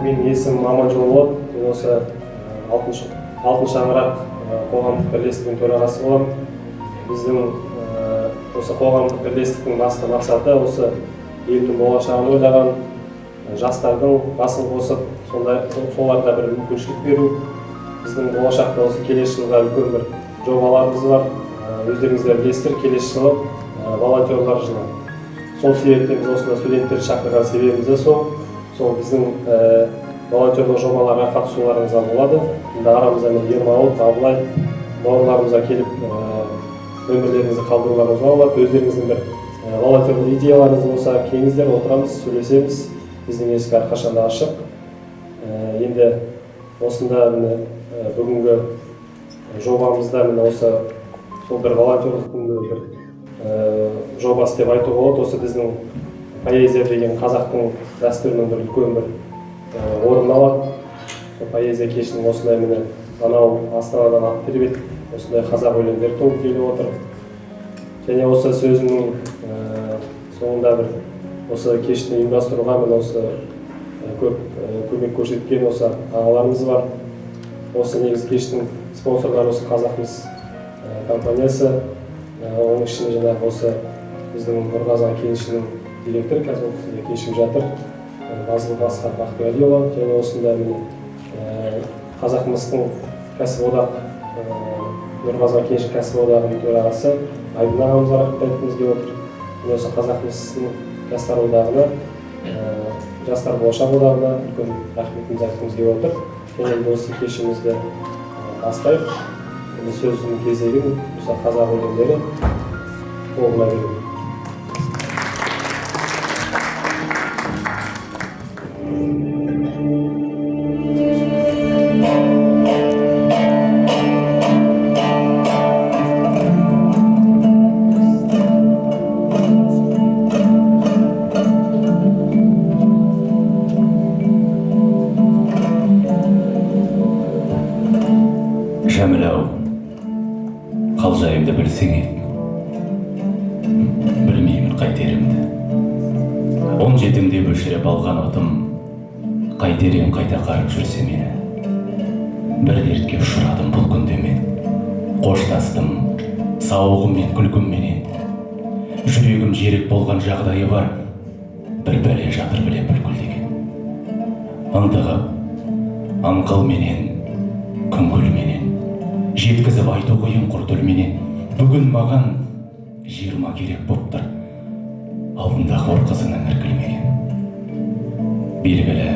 Менің есімім Аманжол болады. Мен осы алтын шаңырақ қоғамдық бірлестігінің төрағасы боламын. Біздің осы қоғамдық бірлестіктің басты мақсаты осы елдің болашағын ойлаған жастардың басын қосып, соларға бір мүмкіншілік беру. Біздің болашақта осы келесі жылға үлкен бір жобаларымыз бар. Өздеріңіздер білесіздер, келесі жылы волонтерлар жылы. Сол себептен біз осында студенттерді шақырған себебіміз де сол біздің волонтерлық жобаларға қатысуларыңызға болады. Енді арамызда Ермауыт, Абылай бауырларымызға келіп нөмірлеріңізді қалдыруларыңызға болады. Өздеріңіздің бір волонтерлық идеяларыңыз болса, келіңіздер, отырамыз, сөйлесеміз. Біздің есік әрқашанда ашық. Енді осында бүгінгі жобамызда осы сол бір волонтерлықтың бір жобасы деп айтуға болады. Осы біздің поэзия деген қазақтың дәстүрінің бір үлкен бір орын алады. Поэзия кешінің осындай анау Астанадан ат тербетіп, осындай қазақ өлеңдері толып келіп отыр. Және осы сөзімнің соңында бір осы кешті ұйымдастыруға осы көп көмек көрсеткен осы ағаларымыз бар. Осы негізі кештің спонсорлары осы Қазақмыс компаниясы. Оның ішінде жаңағы осы біздің Нұрғазы кенішінің директоры, қазір осында кешіп жатыр, Базылов Асқар Бақтығалиұлы. Және осында Қазақмыстың кәсіподақ, Нұрғазы кеніші кәсіподағының төрағасы Айдын ағамызға рахмет айтқымыз келіп отыр. Осы Қазақмыстың жастар одағына, жастар болашақ одағына үлкен рахметімізді айтқымыз келіп отыр. Және осы кешімізді бастайық. Сөздің кезегін осы қазақ өлеңдері қолына беру. Жәміл-ау, қал жайымды білсең еді, білмеймін қайтерімді. 17-імде бөлшіреп алған отым, қайтерем қайта қарып жүрсе мені. Бір дертке ұшырадым бұл күнде мен, қоштастым сауығым мен күлкім менен. Жүрегім жерік болған жағдайы бар, бір бәле жатыр біле бүлкілдеген. Ынтығып, аңқыл менен, күңгіл менен, жеткізіп айту қиын құр тілменен. Бүгін маған 20 керек боп тұр, алдында хор қызының іркілмеген. Белгілі,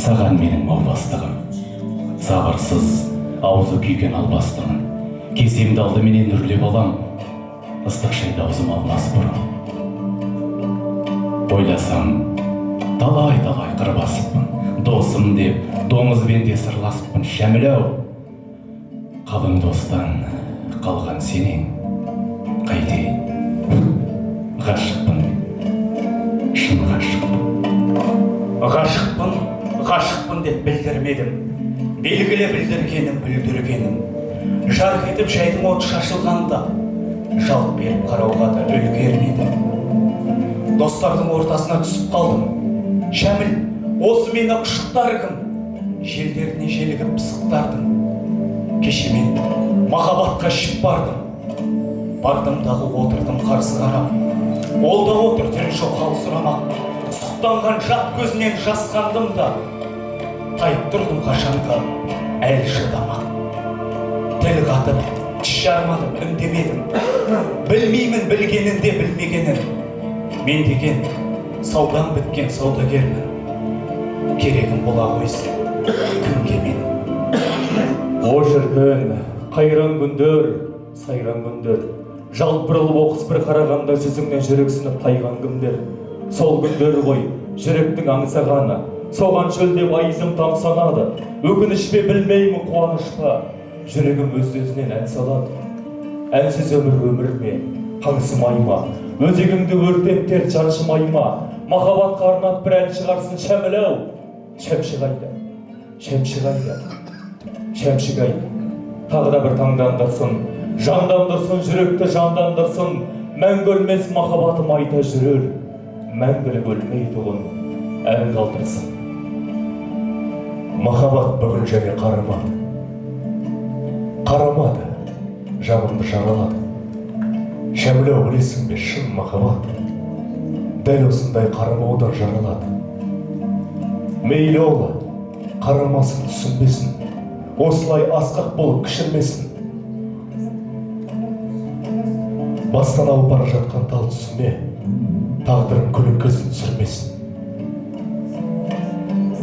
саған менің маубастығым, сабырсыз аузы күйген албастығым. Кесемді алды менен үрлеп алам, ыстық шайды аузым алмас бұрын. Ойласам, талай-талай қырбасыппын, досым деп, доңызбен де сырласыппын. Жәміл-ау, қалың достан қалған сенен қайте ғашықпын, шын ғашықпын. Ғашықпын деп білдірмедім, белгілі бүлдіргенім. Жарқ етіп жайдың оты шашылғанда, жалт беріп қарауға да үлгермедім. Достардың ортасына түсіп қалдым. Жәміл, осы мені ұшықтар кім? Желдеріне желігіп пысықтардым. Кеше мен махаббатқа шып бардым дағы отырдым қарсы қарап. Ол да отыр түрін жоқ хал сұрамақ. Сұқтанған жат көзінен жасқандым да, тайып тұрдым қашанға әл шыдамақ. Тіл қатып, тіс жармадым, үндемедім. Білмеймін білгенінде білмегенін. Мен деген саудан біткен саудагермін. Керегім бола қойсын кімге мен. О жүрген қайран күндер, сайран күндер, жалт бұрылып оқыс бір қарағанда жүзіңнен жүрексініп тайған күндер. Сол күндер ғой жүректің аңсағаны, соған шөлдеп айызым тамсанады. Өкініш пе білмеймін қуаныш па, жүрегім өз-өзінен ән салады. Әнсіз өмір ме, қаңсымай ма, өзегімді өртеп тер жаншымай ма. Махаббатқа арнап бір ән шығарсын Жәміл-ау. Шәмші қайда, Шәмшігай, тағы да бір таңдандырсын, жандандырсын, жүректі жандандырсын. Мәңгі өлмес махаббатым айта жүрер, мәңгілік өлмей тұғын ән қалдырсын. Махаббат бүгін және қарамады. Қарамады, жанымды жаралады. Шәмілеу, білесің бе, шын махаббат дәл осындай қарамаудан жаралады. Мейлі ол қарамасын, түсінбесін, осылай асқақ болып кішірмесін. Бастан алып бара жатқан тал түсіме тағдырын көлеңкесін түсірмесін.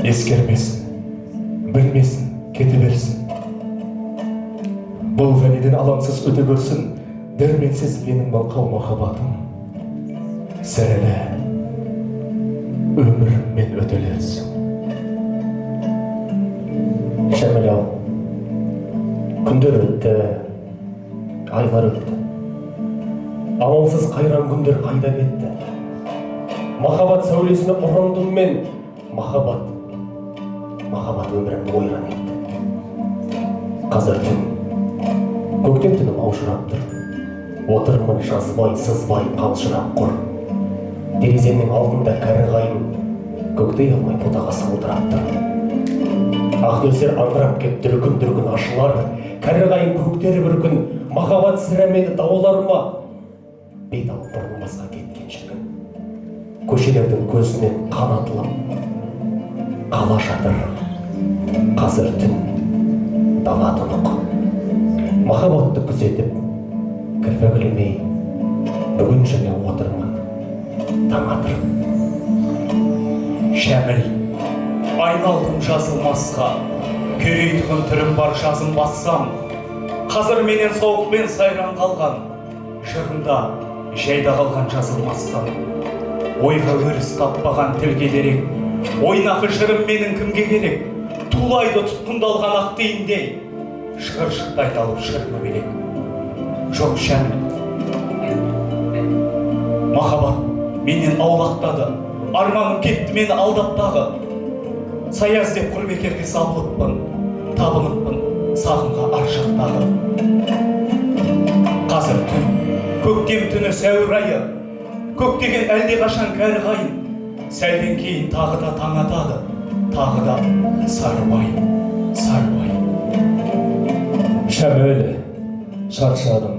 Ескермесін, білмесін, кете берсін. Бұл фәниден алаңсыз өте көрсін, дәрменсіз менің балқау махаббатым. Сәрелі, өміріммен өтелерсің. Шәміл-ау, күндер өтті, айлар өтті. Амалсыз қайран күндер қайда кетті. Махаббат сәулесіне ұрындым мен, махаббат өмірімді ойран етті. Қазір түн, көктем түні маужырап тұр. Отырмын жазбай, сызбай, қалжырап құр. Тереземнің алдында кәрі қайын, көктей алмай бұтаға саудырап тұр. Ақ нөсер аңырап кеп дүркін ашылар. Кәрі қайын көктері бір күн, махаббат сірәмеді даулар ма? Бет алып бұрын басқа кеткен шіркін. Көшелердің көзінен қан атылып, қала жатыр. Қазір түн, дала тұнық. Махаббатты күзетіп, кірпігілмей, бүгін және отырмын, таң атырып. Шәміл, айналдым жазылмасқа, күйрейтұғын түрім бар жазым бассам. Қазір менен соғықпен сайран қалған, жырында жайда қалған жазылмастан. Ойға өріс таппаған тілге дерек, ойнақы жырым менің кімге керек? Тулайды тұтқындалған ақ дейіндей, шығыршықтай талып шырмы белек. Жоқ Шәміл, махаббат менен аулақтады, арманым кетті мені алдап-дағы. Саяз деп құр-бекерге сабылыппын, табыныппын сағымға ар жақтағы. Қазір түн, көктем түні сәуір айы, көктеген әлде қашан кәрі қайын. Сәлден кейін тағы да таң атады, тағы да сарыбай. Шәміл, шаршадым,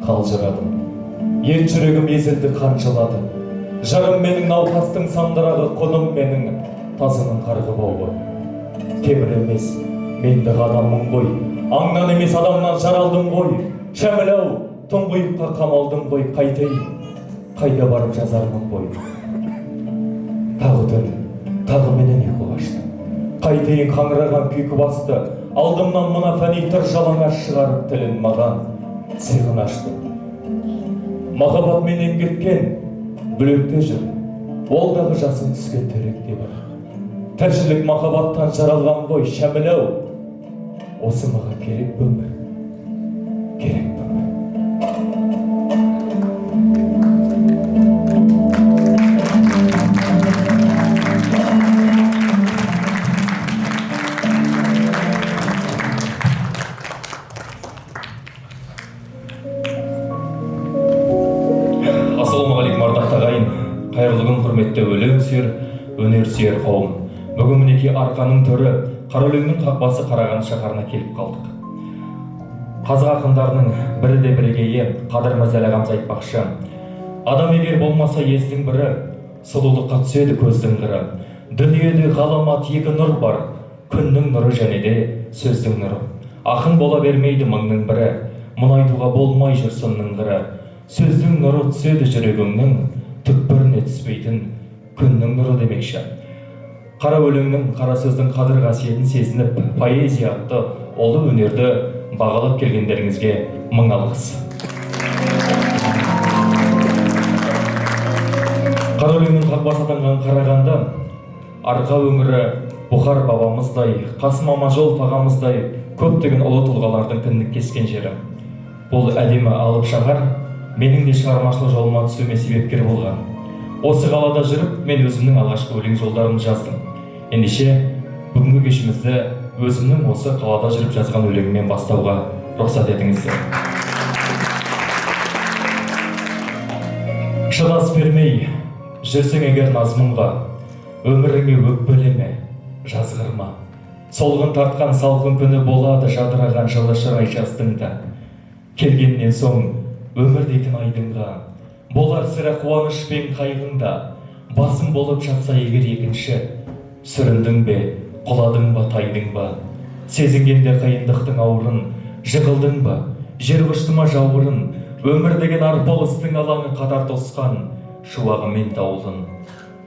қалжырадым. Ет жүрегім езілді, қанжылады. Жарым менің науқастың сандырағы, құным менің тазының қарғы бауы. Темір емес, мендік адаммын ғой, аңнан емес адамнан жаралдым ғой. Шәміл-ау, тұңғиыққа қамалдым ғой, қайтайын, қайда барып жазармын ғой. Тағы түн, тағы менен ұйқы қашты. Қайтайын қаңыраған күйкі басты. Алдымнан мына фәни тұр жалаңа шығарып тілін маған сиғын ашты. Махаббат менен кеткен, бүлекте жүр, ол дағы жасын түскен теректе бір. Тіршілік махаббаттан жаралған ғой, Шәміл-ау, осы маған керек пе өмір, керек пе өмір. Қайырлы күн, құрметті өлең сүйер, өнер сүйер қауым. Бүгін мінеки арқаның төрі, Қараөлеңнің қақпасы Қарағанды шаһарына келіп қалдық. Қазақ ақындарының бірі де бірегейі Қадыр Мырза ағамыз айтпақшы: адам егер болмаса ездің бірі, сұлулыққа түседі көздің қыры. Дүниеде ғаламат екі нұр бар, күннің нұры және де сөздің нұры. Ақын бола бермейді мыңның бірі, мұнайтуға болмай жүр сынның қыры. Сөздің нұры түседі жүрегіңнің, түкпіріне түспейтін күннің нұры демекші. Қара өлеңнің, қара сөздің қадір қасиетін сезініп, поэзия атты ұлы өнерді бағалап келгендеріңізге мың алғыс. Қара өлеңнің қақпасы атанған Қарағанды, арқа өңірі Бұхар бабамыздай, Қасым Аманжолов ағамыздай көптеген ұлы тұлғалардың тіннік кескен жері. Бұл әдемі алып шаһар менің де шығармашылық жолыма түсуіме себепкер болған. Осы қалада жүріп, мен өзімнің алғашқы өлең жолдарымды жаздым. Ендеше, бүгінгі кешімізді өзімнің осы қалада жүріп жазған өлеңіммен бастауға рұқсат етіңіздер. Шыдас бермей, жүрсең егер назмұнға, өміріңе өкпелеме, жазғырма. Солғын тартқан салқын күні болады жадыраған жылы шырай жастыңда. Келгеннен соң өмір дейтін айдынға, болар сірә қуаныш пен қайғыңда. Басым болып жатса егер екінші, сүріндің бе, құладың ба, тайдың ба? Сезінгенде қиындықтың ауырын, жығылдың ба, жер құшты ма жауырын? Өмір деген арпалыстың алаңы қатар тосқан, шуағы мен дауылын.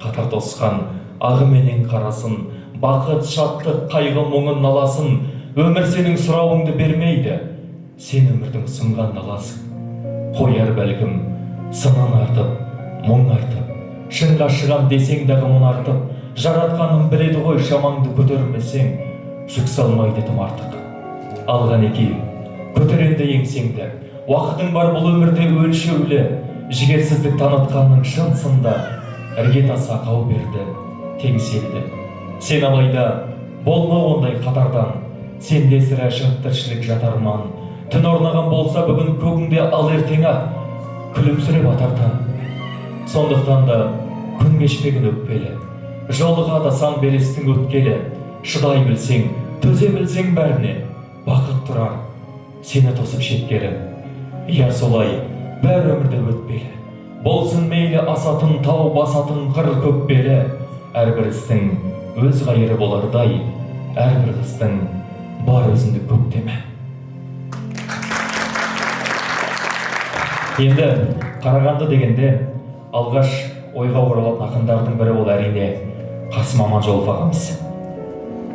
Қатар тосқан ағы менен қарасын, бақыт, шаттық, қайғы, мұңын наласын. Өмір сенің сұрауыңды бермейді, сен өмірдің ұсынған наласың. Қояр бәлкім, сынын артып, мұң артып, шынға шығам десең дағы мұн артып, жаратқаным біледі ғой, шамаңды көтермесең, жүк салмайды тым артық. Алған еке, көтер енді еңсеңді, уақытың бар бұл өмірде өлшеулі, жігерсіздік танытқанның шын сында, іргетас ақау берді, теңселді. Сен алайда болма ондай қатардан, сенде сірә жат тіршілік жатарман. Түн орнаған болса бүгін көгіңде ал ертең ақ, күлімсіреп атартан. Сондықтан да күн кешпеген өкпелі, жолығады сан белестің өткелі. Шыдай білсең, төзе білсең бәріне, бақыт тұрар, сені тосып шеткері. Иә солай, бәр өмірде өтпелі, болсын мейлі асатын тау, басатын қыр көкпелі. Әрбір істің өз қайыры болардай, әрбір қыстың бар өзіңді көктеме. Енді Қарағанды дегенде алғаш ойға оралатын ақындардың бірі ол әрине Қасым Аманжолов ағамыз.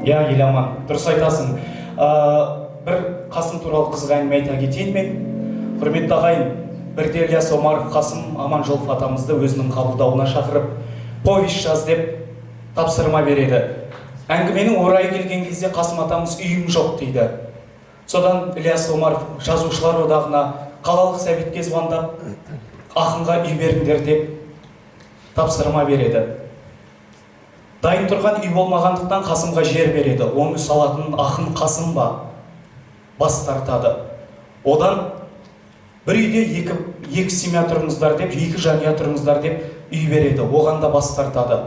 Иә, Еламан, дұрыс айтасың. Бір Қасым туралы қызық әңгіме айта кетейін мен. Құрметті ағайын, бірде Ілияс Омаров Қасым Аманжолов атамызды өзінің қабылдауына шақырып, повесть жаз деп тапсырма береді. Әңгіменің орайы келген кезде Қасым атамыз үйім жоқ дейді. Содан Ілияс Омаров жазушылар одағына, қалалық сәбетке звондап, ақынға үй беріңдер деп тапсырма береді. Дайын тұрған үй болмағандықтан Қасымға жер береді. Оны салатын ақын Қасым ба бас тартады. Одан бір үйде екі семья тұрыңыздар деп, екі жанұя тұрыңыздар деп үй береді. Оған да бас тартады.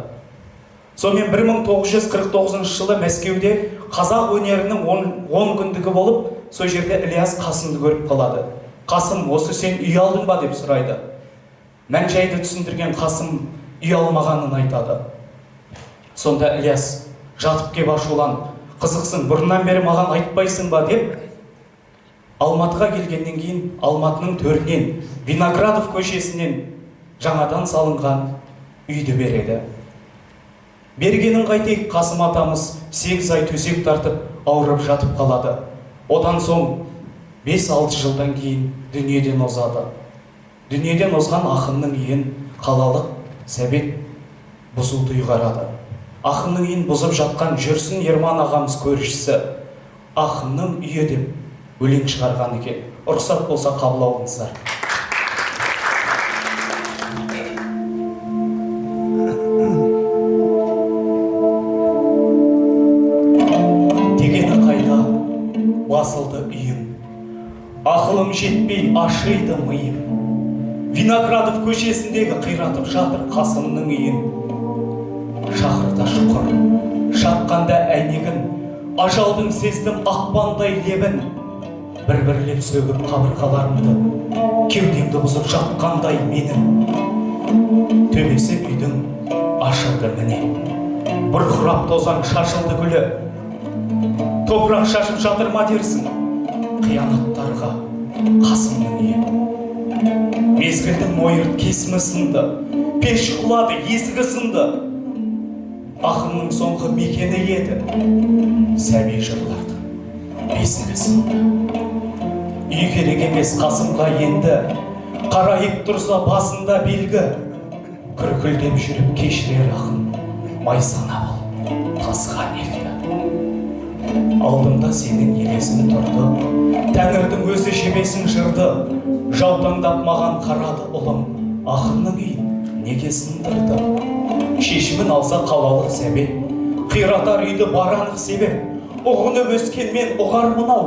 Сонымен 1949 жылы Мәскеуде қазақ өнерінің 10 күндігі болып, сол жерде Ілияс Қасымды көріп қалады. Қасым, осы сен үй алдың ба деп сұрайды. Мән жайды түсіндірген Қасым үй алмағанын айтады. Сонда Ілияс жатып кеп ашулан, қызықсың, бұрыннан бері маған айтпайсың ба деп, Алматыға келгеннен кейін Алматының төрінен, Виноградов көшесінен жаңадан салынған үйді береді. Бергенін қайтейік, Қасым атамыз 8 ай төсек тартып ауырып жатып қалады. Одан соң 5-6 жылдан кейін дүниеден озады. Дүниеден озған ақынның үйін қалалық сәбет бұзуды ұйғарады. Ақынның үйін бұзып жатқан Жүрсін Ерман ағамыз көршісі ақынның үйі деп өлең шығарған екен. Рұқсат болса қабыл алыңыздар. Дегені қайда басылды үйім, ақылым жетпей ашиды миым. Виноградов көшесіндегі қиратып жатыр Қасымның үйін. Шақырда шұқыр, шаққанда әйнегін, ажалдың сездім ақпандай лебін. Бір-бірлеп сөгіп қабырғаларымды, кеудемді бұзып жатқандай менің. Төбесі үйдің ашылды міне, бұрқырап тозаң шашылды гүлі. Топырақ шашып жатыр ма дерсің, қиянаттарға Қасымның үйі. Мезгілдің мойырт кесімі сынды, пеш құлады, есігі сынды. Ақынның соңғы мекені еді, сәби жырларды, бесігі сынды. Үй керек емес Қасымға енді, қарайып тұрса басында белгі. Күркілдеп жүріп кешірер ақын, майсана бол, тасқан елді. Алдымда сенің елесің тұрды, Тәңірдің өзі жебесін жырды. Жаутаңдап маған қарады ұлым, ақынның үйін неге сындырды? Шешімін алса қалалық сәбет, қиратар үйді бар анық себеп. Ұғынып өскенмен ұғармын ау,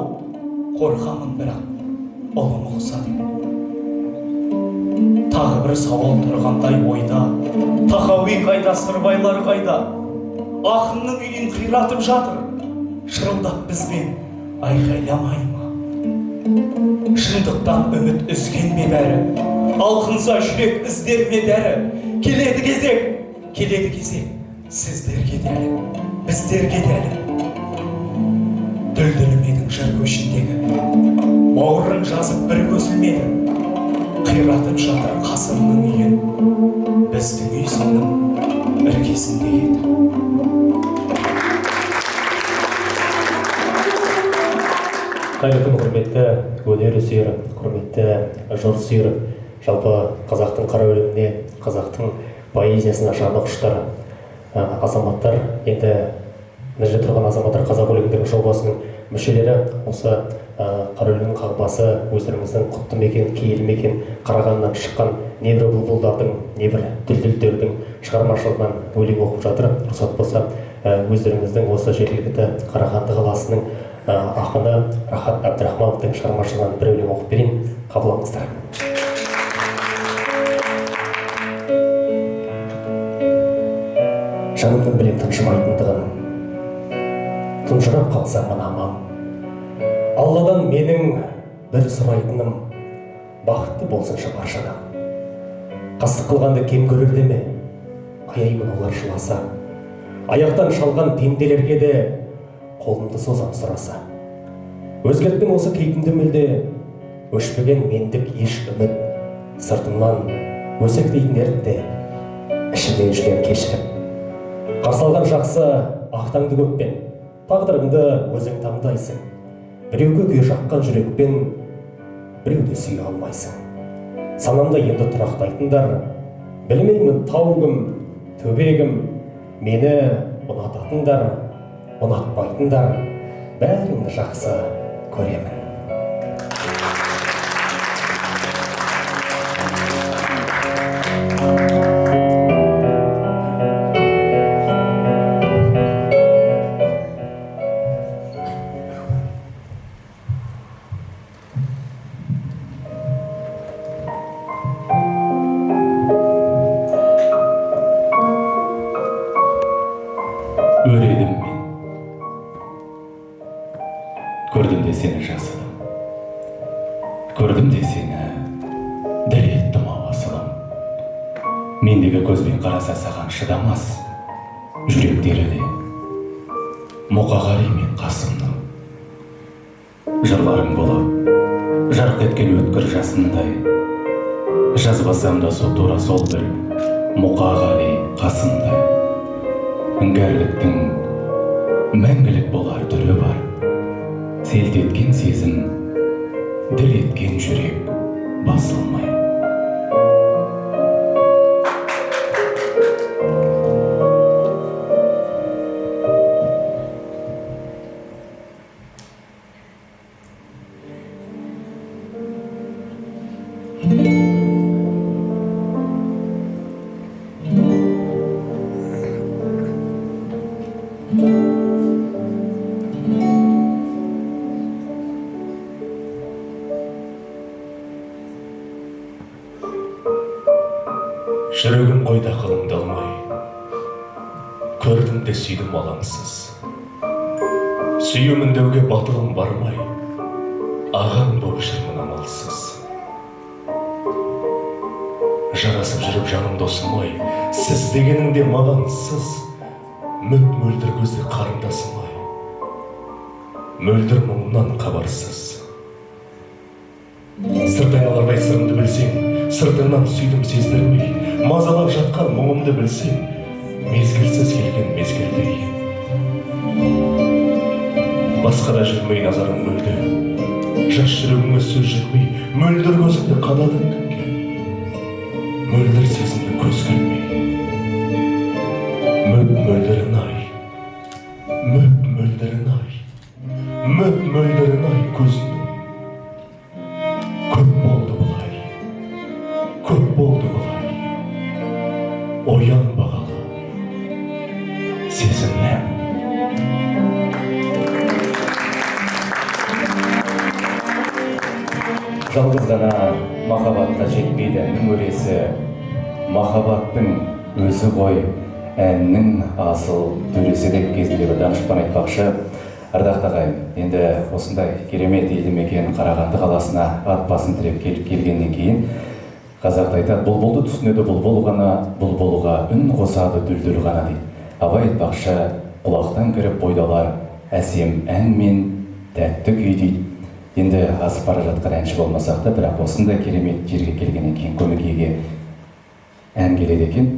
қорқамын бірақ ұлым ұқса деп. Тағы бір сауал тұрғандай ойда, Тахауи қайда, сырбайлар қайда? Ақынның үйін қиратып жатыр, шырылдап бізбен айқайламай ма? Шындықтан үміт үзген ме бәрі? Алқынса жүрек іздер ме дәрі? Келеді кезек, сіздерге дәлі, біздерге дәлі. Дүлдүліменің жар көшіндегі бауырын жазып бір көзілмеді. Қиратып жатыр қасымның үйін, біздің үй соның іргесінде еді. Қайырлы күн, құрметті өнер сүйер, құрметті жыр сүйер, жалпы қазақтың қара өлеңіне, қазақтың поэзиясына жаны құштар азаматтар. Енді мына жерде тұрған азаматтар қазақ өлеңдері жобасының мүшелері. Осы қара өлеңнің қағбасы өздеріңіздің құтты мекен, киелі мекен Қарағандыдан шыққан небір бұлбұлдардың, небір дүлдүлдердің шығармашылығынан өлең оқып жатыр. Рұқсат болса, өздеріңіздің осы жергілікті Қарағанды қаласының ақыны Рахат Әбдірахмановтың шығармашылығынан бір өлең оқып берейін, қабылдаңыздар. Жанымның білем тыншымайтындығын, тұнжырап қалса мына маң. Алладан менің бір сұрайтыным, бақытты болсыншы баршадан. Қастық қылғанды кем көрер деме, аяймын олар жыласа. Аяқтан шалған пенделерге де қолымды созам сұраса. Өзгерттің осы кейпімді мүлде, өшпеген мендік еш үміт. Сыртымнан өсек дейтін ерітте, ішімден жүрген кешіріп. Қарсы алған жақсы ақтаңды көппен, тағдырыңды өзің таңдайсың. Біреуге күй жаққан жүрекпен, біреуді сүйе алмайсың. Санамда енді тұрақтайтындар, білмеймін тау кім, төбе кім, мені ұнататындар, ұнатпайтындар, бәріңді жақсы көремін. Өредім мен, көрдім де сені жасыдым, көрдім де сені дір еттім ауасылым. Мендегі көзбен қараса саған шыдамас, жүректері де мұқағали мен қасымның. Жырларың болып, жарқ еткен өткір жасындай, жазбасам да сол тура сол бір мұқағали қасымдай. Іңгәрліктің мәңгілік болар түрі бар, селт еткен сезім, дір еткен жүрек басылмай. Жүрегім қойда қылыңды алмай, көрдім де сүйдім алаңсыз. Сүйемін деуге батылым бармай, ағаң болып жүрмін амалсыз. Жарасып жүріп жаным досым ой, сіз дегеніңде мағансыз. Мөлдір көзді қарындасым ой, мөлдір мұңымнан хабарсыз. Сырт айналардай сырымды білсең, сыртыңнан сүйдім сездірмей, мазалап жатқан мұңымды білсең, мезгілсіз келген мезгілдей. Басқада жүрмей назарың мөлді, жас жүрегіңе сөз жүрмей, мөлдір көзіңді қададың күнге, мөлдір сезімді көз көрмей. Мөлдірін ай, мөлдірін ай, мөлдірін ай көзіңнің. Көп болды бұлай, оян бағалы, сезімнен. Жалғыз ғана махаббатқа жетпейді әннің өресі, махаббаттың өзі ғой әннің асыл төресі деп кезінде бір данышпан айтпақшы. Ардақты ағайын, енді осындай керемет елді мекен Қарағанды қаласына ат басын тіреп келгеннен кейін қазақта айтады, бұлбұлды түсінеді бұлбұл ғана, бұлбұлға үн қосады дүлдүл ғана дейді. Абай айтпақшы, құлақтан кіріп бойдалар әсем ән мен тәтті күй дейді. Енді асып бара жатқан әнші болмасақ та, бірақ осындай керемет жерге келгеннен кейін көмекейге ән келеді екен.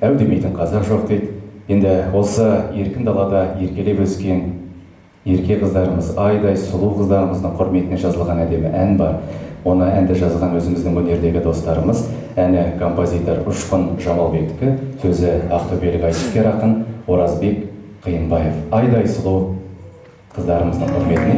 Әу демейтін қазақ жоқ дейді. Енді осы еркін далада еркелеп өскен ерке қыздарымыз, айдай сұлу қыздарымыздың құрметіне жазылған әдемі ән бар. Оны әнді жазған өзіміздің өнердегі достарымыз, әні композитор Ұшқын Жамалбектікі, сөзі ақтөбелік айтыскер ақын Оразбек Қиынбаев. Айдай сұлу қыздарымыздың құрметіне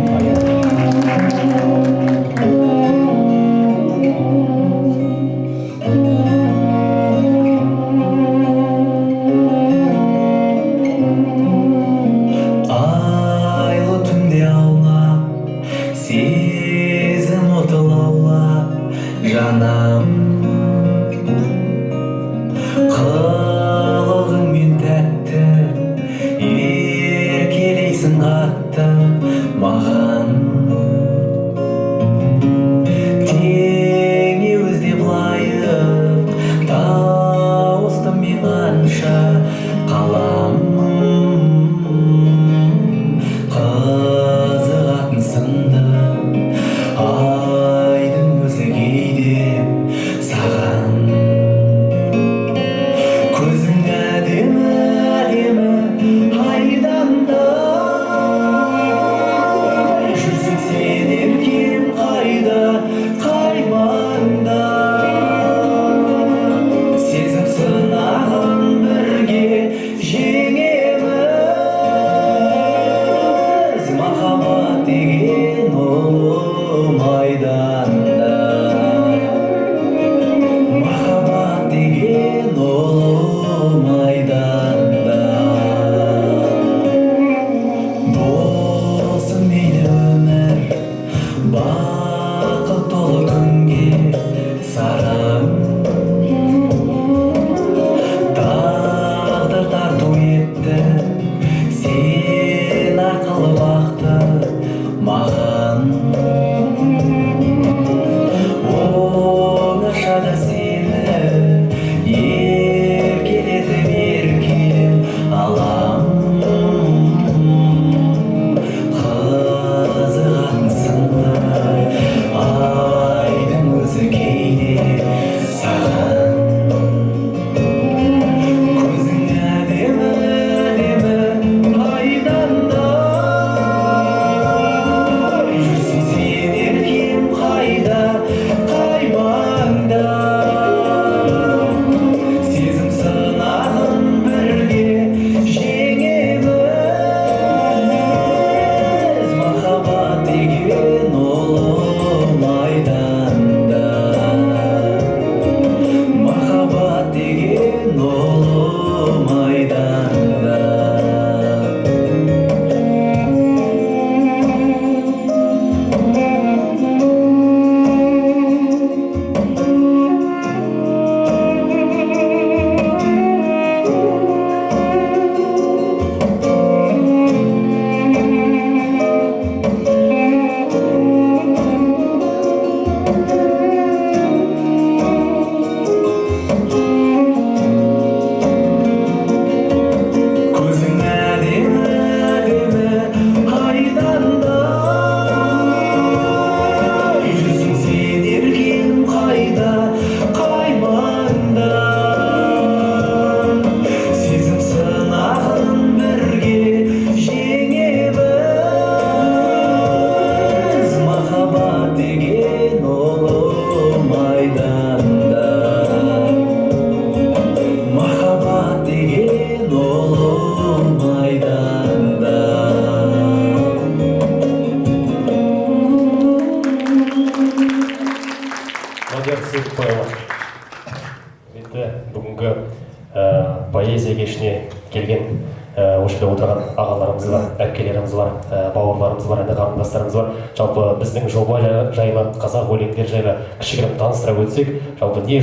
поэзия кешіне келген осы жерде отырған ағалар ағаларымыз бар, әпкелеріміз бар, бауырларымыз бар, іні қарындастарымыз бар. Жалпы біздің жоба жайлы, қазақ өлеңдері жайлы кішігірім таныстыра өтсек, жалпы не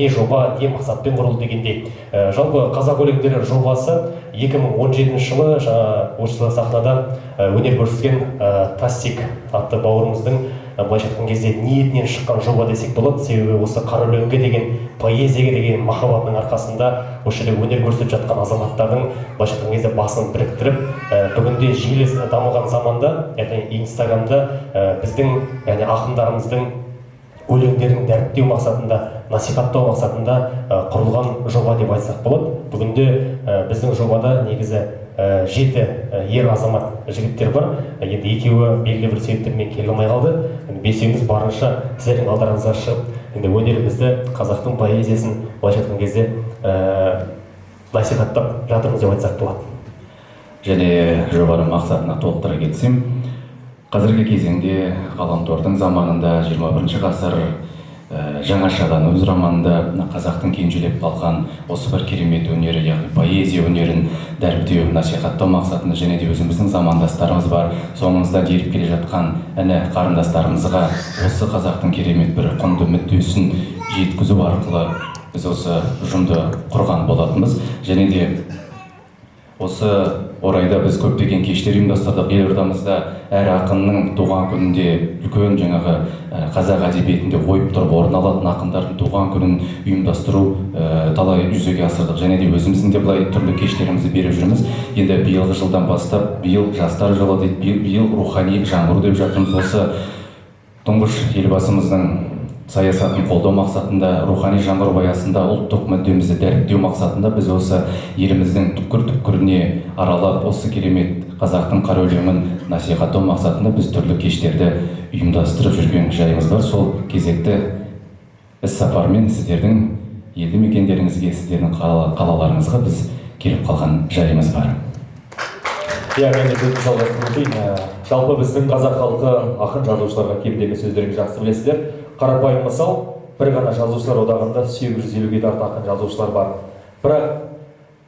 жоба, не мақсатпен құрылды дегендей. Жалпы қазақ өлеңдері жобасы 2017 жылы осы сахнада өнер көрсеткен Тастик атты бауырымыздың былайша айтқан кезде ниетінен шыққан жоба десек болады. Себебі осы қара өлеңге деген, поэзияға деген махаббатының арқасында осы жерде өнер көрсетіп жатқан азаматтардың былайша айтқан кезде басын біріктіріп, бүгінде желі дамыған заманда, яғни Инстаграмда біздің яғни ақындарымыздың өлеңдерін дәріптеу мақсатында, насихаттау мақсатында құрылған жоба деп айтсақ болады. Бүгінде біздің жобада негізі 7 ер азамат жігіттер бар. Енді екеуі белгілі бір себептермен келе алмай қалды. Бесеуміз барынша сіздердің алдарыңызға шығып, енді өнерімізді, қазақтың поэзиясын былайша айтқан кезде насихаттап жатырмыз деп айтсақ болады. Және жоғары мақсатына толықтыра кетсем, қазіргі кезеңде ғаламтордың заманында 21 ғасыр жаңашадан өз романында қазақтың кенжелеп қалған осы бір керемет өнері, яғни поэзия өнерін дәріптеу, насихаттау мақсатында және де өзіміздің замандастарымыз бар, соңымызда еріп келе жатқан іні қарындастарымызға осы қазақтың керемет бір құнды мүддесін жеткізу арқылы біз осы ұжымды құрған болатынбыз. Және де осы орайда біз көптеген кештер ұйымдастырдық. Елордамызда әр ақынның туған күнінде үлкен жаңағы қазақ әдебиетінде ойып тұрып орын алатын ақындардың туған күнін ұйымдастыру талай жүзеге асырдық. Және де өзіміздің де былай түрлі кештерімізді беріп жүрміз. Енді биылғы жылдан бастап, биыл жастар жылы дейді, биыл рухани жаңғыру деп жатырмыз. Осы тұңғыш елбасымыздың саясатын қолдау мақсатында, рухани жаңғыру аясында ұлттық мүддемізді дәріптеу мақсатында біз осы еліміздің түкпір-түкпіріне аралап, осы керемет қазақтың қара өлеңін насихаттау мақсатында біз түрлі кештерді ұйымдастырып жүрген жайымыз бар. Сол кезекті іс-сапармен сіздердің елді мекендеріңізге, сіздердің қалаларыңызға біз келіп қалған жайымыз бар. Мен де сөзді жалғастырып өтейін. Жалпы біздің қазақ халқы ақын жазушыларға кемдегі сөздеріңізді жақсы білесіздер. Қарапайым мысал, бір ғана жазушылар одағында 850-ге тарта ақын жазушылар бар. Бірақ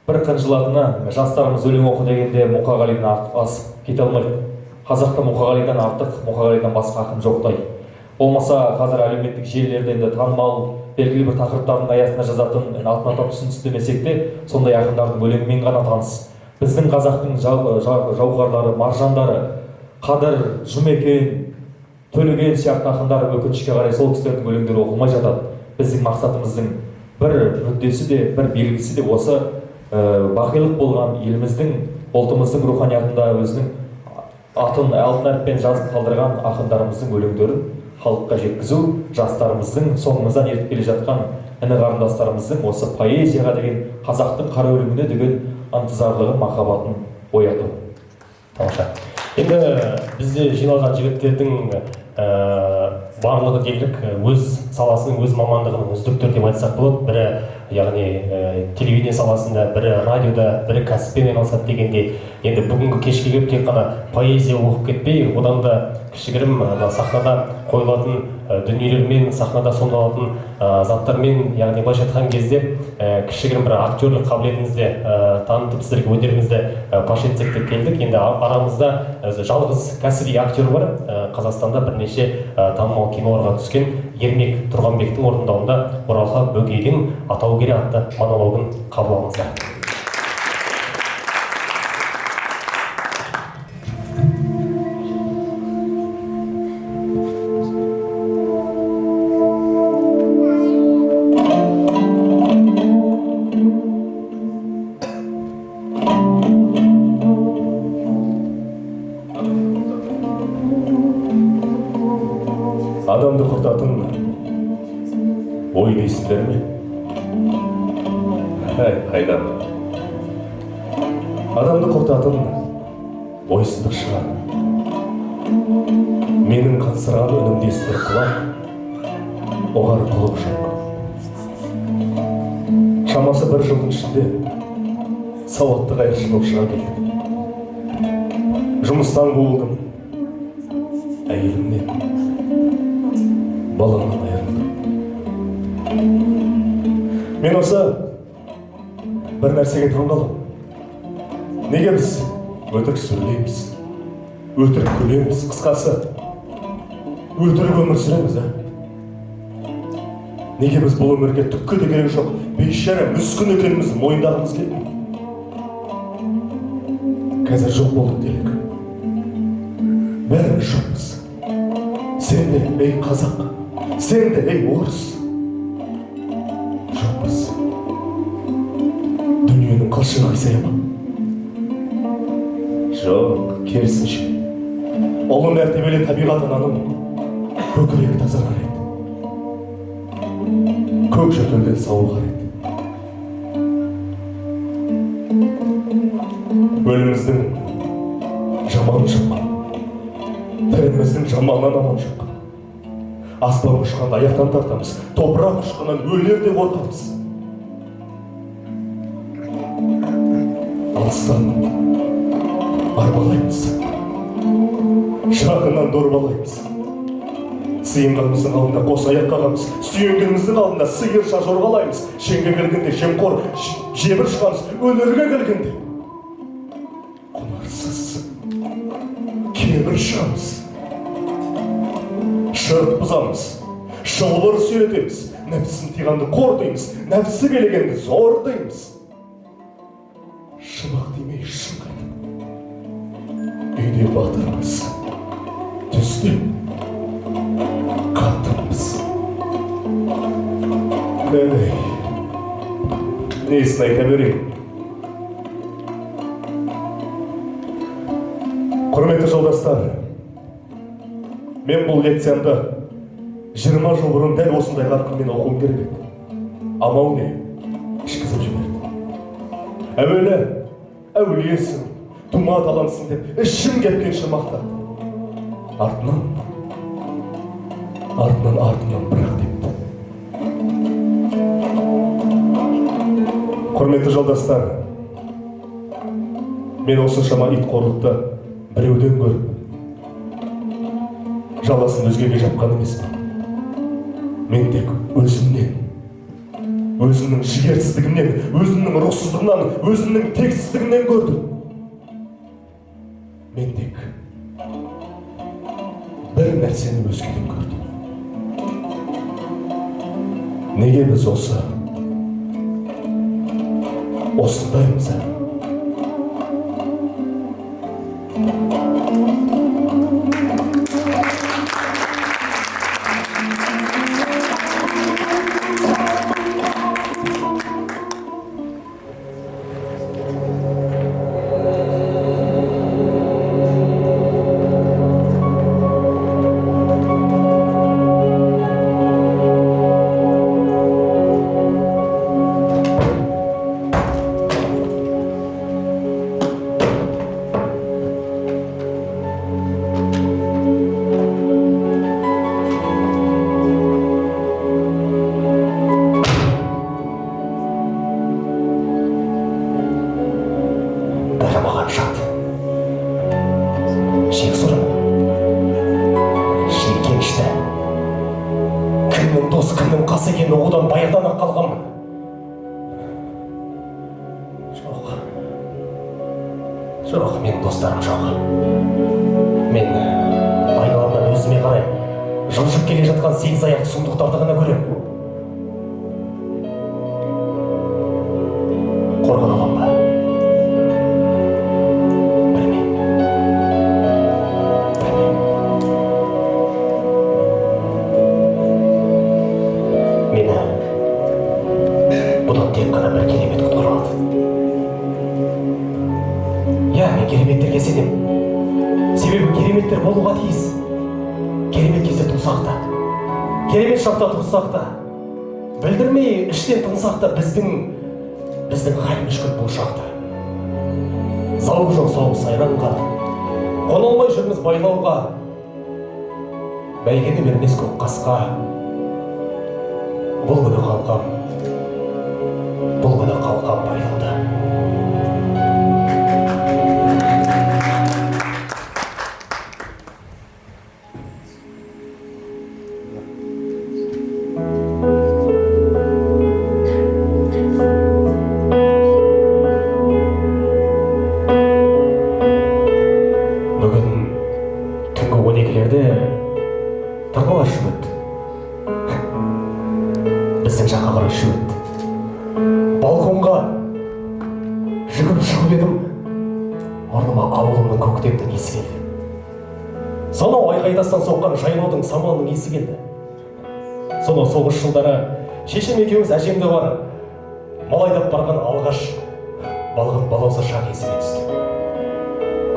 бір қынжылатыны, жастарымыз өлең оқы дегенде Мұқағалидан асып кете алмайды. Қазақта Мұқағалидан артық, Мұқағалидан басқа ақын жоқтай. Болмаса қазір әлеуметтік желілерде енді танымал, белгілі бір тақырыптардың аясында жазатын, атын атап түсін түстемесек те, сондай ақындардың өлеңімен ғана таныс. Біздің қазақтың жауһарлары, маржандары, Қадыр, Жұмекен, Төлеген сияқты ақындар өкінішке қарай сол кісілердің өлеңдері оқылмай жатады. Біздің мақсатымыздың бір мүддесі де, бір белгісі де осы бақилық болған еліміздің, ұлтымыздың руханиятында өзінің атын алтын әріппен жазып қалдырған ақындарымыздың өлеңдерін халыққа жеткізу, жастарымыздың соңымыздан ертіп келе жатқан іні қарындастарымыздың осы поэзияға деген, қазақтың қара өлеңіне деген ынтызарлығын, махаббатын ояту. Тамаша. Енді бізде жиналған жігіттердің барлығы дерлік өз саласының, өз мамандығының үздіктері деп айтсақ болады. Бірі яғни телевидение саласында, бірі радиода, бірі кәсіппен айналысады дегендей. Енді бүгінгі кешке келіп тек қана поэзия оқып кетпей, одан да кішігірім сахнада қойылатын дүниелермен, сахнада сомдалатын заттармен, яғни былайша айтқан кезде кішігірім бір актерлік қабілетімізді танытып, сіздерге өнерімізді паш етсек деп келдік. Енді арамызда жалғыз кәсіби актер бар. Қазақстанда бірнеше танымал киноларға түскен Ермек Тұрғанбектің орындауында Оралхан Бөкейдің «Атау кере» атты монологын қабыл алыңыздар. Адамды құртатын ой дейсіздер ме? Қайдан? Адамды құртатын ойсыздық шығар. Менің қансыраған үнімді естір құлақ, оғар құлық жоқ. Шамасы бір жылдың ішінде сауатты қайыршы болып шыға келдім. Жұмыстан қуылдым, әйелімнен, баламнан айырылдым. Мен осы бір нәрсеге таңғалдым. Неге біз өтірік сөйлейміз, өтірік күлеміз, қысқасы өтірік өмір сүреміз, Неге біз бұл өмірге түкке де керек жоқ, бейшара мүскін екенімізді мойындағымыз келмейді? Қазір жоқ болдық делік. Бәріміз жоқпыз. Сен де, ей қазақ, сен де, ей орыс. Жоқпыз. Дүниенің қылшығы қисая ма? Жоқ, керісінше. Ұлы мәртебелі табиғат ананың көкірегі тазарар еді. Көк жөтелден сауығар еді. Өліміздің жаманы жоқ. Тіріміздің жаманынан аман жоқ. Аспан ұшқанда аяқтан тартамыз, топырақ ұшқаннан өлерде қорқамыз. Алыстан арбалаймыз, жақыннан дорбалаймыз. Сыйынғанымыздың алдында қос аяқ қағамыз, сүйенгеніміздің алдында сиырша жорғалаймыз. Шенге келгенде жемқор, жебір шығамыз, өлерге келгенде құнарсыз кебір шығамыз. Шырт бұзамыз, шылбыр сүйретеміз, нәпсісін тиғанды қор дейміз, нәпсі келгенді зор дейміз. Шымақ демей шын қайтып, үйде батырмыз, түсте қатырмыз. Әй, несін айта берейін? Құрметті жолдастар, мен бұл лекциямды 20 жыл бұрын дәл осындай қарқынмен оқуым керек еді. Амал не? Ішкізіп жіберді. Әуелі әулиесің, тума талансың деп ішім кепкенше мақтады. Артынан бірақ депті. Құрметті жолдастар, мен осыншама итқорлықты біреуден көріп, жаласын өзгеге жапқан емеспін. Мен тек өзімнен, өзімнің жігерсіздігімнен, өзімнің рухсыздығымнан, өзімнің тексіздігімнен көрдім. Мен тек бір нәрсені өзгеден көрдім. Неге біз осындаймыз? Жоқ, мен достарым жоқ. Мен айналамдан өзіме қарай жылжып келе жатқан 8 аяқты сұмдықтарды ғана көрем. Қорғана аламын ба? Білмеймін. Мені бұдан тек қана бір керемет құтқара алды. Мен кереметтерге сенем. Себебі кереметтер болуға тиіс. Керемет кезде тұрсақ та, керемет шақта тұрсақ та, білдірмей іштен тынсақ та біздің халіміз көп бұл шақта. Зауық жоқ соғыс сайранға, қона алмай жүрміз байлауға. Бәйгені бермес көк қасқа. Бұл күні қалқам байлауда. жерде тарбалар ұшып өтті. Біздің жаққа қарай ұшып өтті. Балконға жүгіріп шығып едім, мұрныма ауылымның көктемдің иісі келді. Сонау айқайдастан соққан жайлаудың самалының иісі келді. Сонау соғыс жылдары шешем екеуміз әжемде бар малайдап барған алғаш балғын балауса шақ есіме түсті.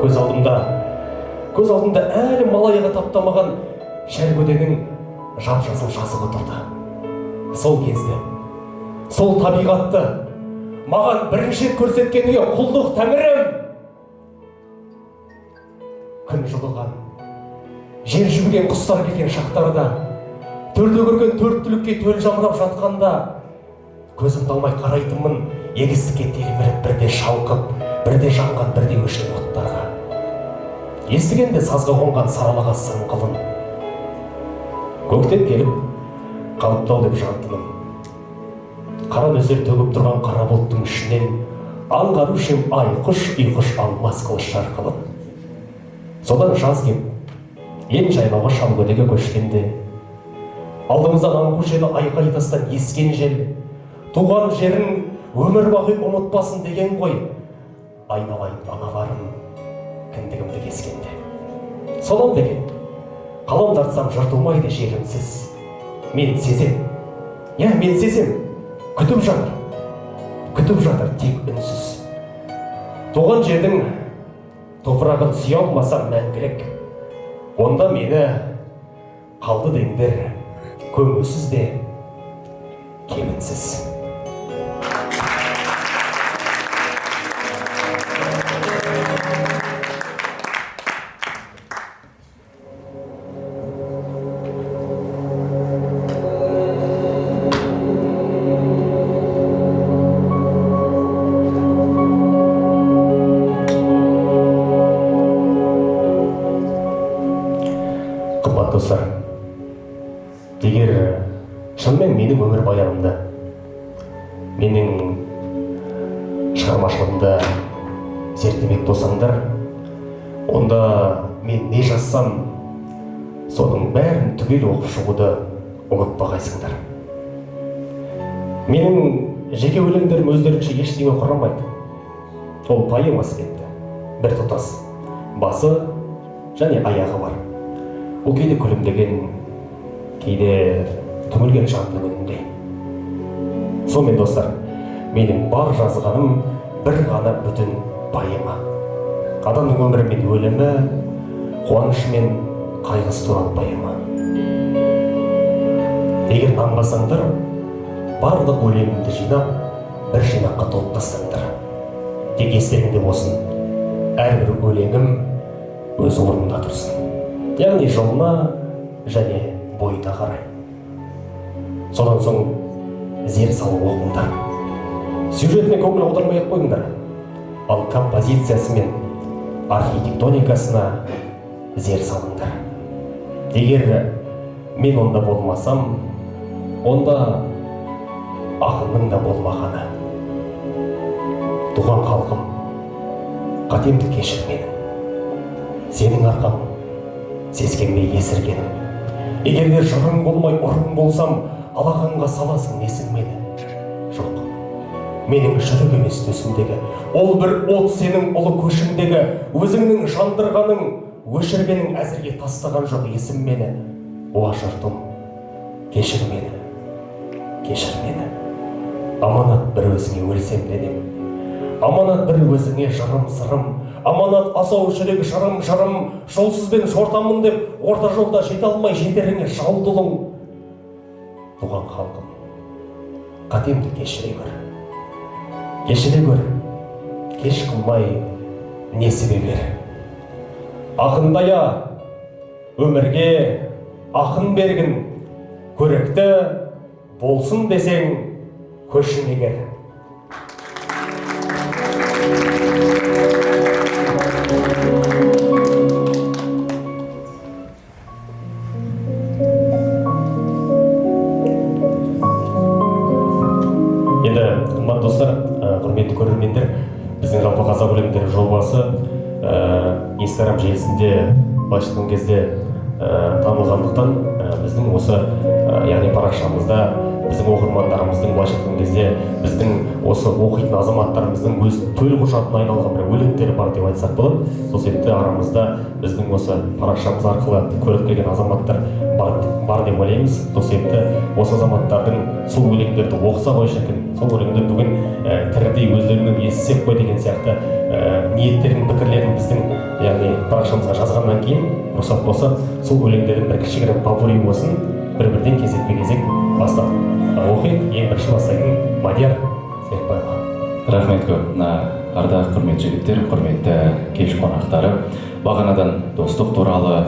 Көз алдымда әлі малайға таптамаған шәргөденің жап-жасыл жазығы тұрды. Сол кезде, сол табиғатты маған бірінші көрсеткеніңе құлдық тәңірім. Күн жылыған, жер жібіген құстар келген шақтарда, төрде көрген төрт түлікке төл жамырап жатқанда, көзімді алмай қарайтынмын егістікке телміріп бірде шалқып, бірде жанған, бірде өшкен оттарға. Естігенде сазға қонған саралаға сыңқылын. Көктем келіп, қалыптау деп жантыным. Қара нөсер төгіп тұрған қара бұлттың ішінен аңғарушым айқұш-ұйқыш алмас қылыш жарқылын. Содан жаз кеп, ен жайлауға Шалгөдеге көшкенде, алдымыздан аңқу желі айқай-тастан ескен жел, туған жерін өмір бақи ұмытпасын деген ғой, айналайын аналарым кіндігімді кескенде. Солан деген, қалам тартсам жыртылмайды жерімсіз. Мен сезем, мен сезем, күтіп жатыр тек үнсіз. Туған жердің топырағын сүйе алмасам мәңгілік, онда мені қалды деңдер көмусіз де кемінсіз. Достар, егер шынымен менің өмір баянымды, менің шығармашылығымды зерттемек болсаңдар, онда мен не жазсам, соның бәрін түгел оқып шығуды ұмытпағайсыңдар. Менің жеке өлеңдерім өздерінше ештеңе құрамайды. Ол поэма іспетті, бір тұтас, басы және аяғы бар. Ол кейде күлімдеген, кейде түңілген жанның үніндей. Сонымен достар, менің бар жазғаным бір ғана бүтін поэма. Адамның өмірі мен өлімі, қуанышы мен қайғысы туралы поэма. Егер нанбасаңдар, барлық өлеңімді жинап, бір жинаққа толып тастаңдар. Тек естеріңде болсын, әрбір өлеңім өз орнында тұрсын. Яғни жолына және бойына қарай. Содан соң зер салып оқыңдар. Сюжетіне көңіл аудармай-ақ қойыңдар. Ал композициясы мен архитектоникасына зер салыңдар. Егер мен онда болмасам, онда ақынның да болмағаны. Туған халқым, қатемді кешір мені. Сенің арқаң сескенбей есіргенім. Егерде жырың болмай ұрың болсам, алақанға саласың несің мені? Жоқ, менің жүрек емес төсімдегі, ол бір от сенің ұлы көшіңдегі, өзіңнің жандырғаның, өшіргенің әзірге тастаған жоқ есім мені. Уа жұртым, кешір мені. Аманат бір өзіңе өлсем денем. Аманат бір өзіңе жырым сырым. Аманат асау жүрек жырым, жолсызбен жортамын деп, орта жолда жете алмай жетеріңе жалдылың. Туған халқым, қатемді кешіре көр. Кеш қылмай несібе бер. Ақындая өмірге ақын бергін, көрікті болсын десең көшің егер. Достар, құрметті көрермендер, біздің жалпы қазақ өлеңдері жобасы Инстаграм желісінде былайша айтқан кезде танылғандықтан біздің осы яғни парақшамызда біздің оқырмандарымыздың былайша айтқан кезде біздің осы оқитын азаматтарымыздың өз төлқұжатына айналған бір өлеңдері бар деп айтсақ болады. Сол себепті арамызда біздің осы парақшамыз арқылы көріп келген азаматтар бар деп ойлаймыз. Сол себепті осы азаматтардың сол өлеңдерді оқыса ғой шіркін, сол өлеңдер бүгін тірідей өздерімен естісек қой деген сияқты ниеттерін, пікірлерін біздің яғни парақшамызға жазғаннан кейін рұқсат болса сол өлеңдердің бір кішігірім попурримасын бір-бірден кезек бастап оқиық. Ең бірінші бастайтын Мадияр Серікбайұлы. Рахмет көп. Ардақ құрметті жігіттер, құрметті кеш қонақтары. Бағанадан достық туралы,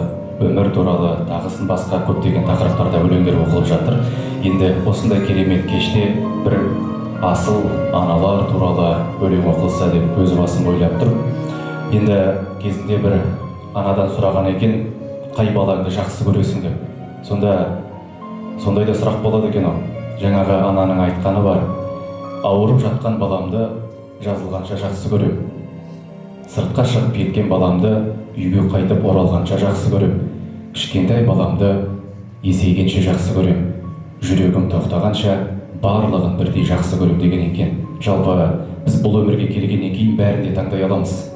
өмір туралы, тағысын басқа көптеген тақырыптарда өлеңдер оқылып жатыр. Енді осындай керемет кеште бір асыл аналар туралы өлең оқылса деп өз басым ойлап тұр. Енді кезінде бір анадан сұраған екен, қай балаңды жақсы көресің деп. Сондай да сұрақ болады екен ол. Жаңағы ананың айтқаны бар. Ауырып жатқан баламды жазылғанша жақсы көрем. Сыртқа шығып кеткен баламды үйге қайтып оралғанша жақсы көрем. Кішкентай баламды есейгенше жақсы көрем. Жүрегім тоқтағанша барлығын бірдей жақсы көрем деген екен. Жалпы біз бұл өмірге келгеннен кейін бәрін де таңдай аламыз.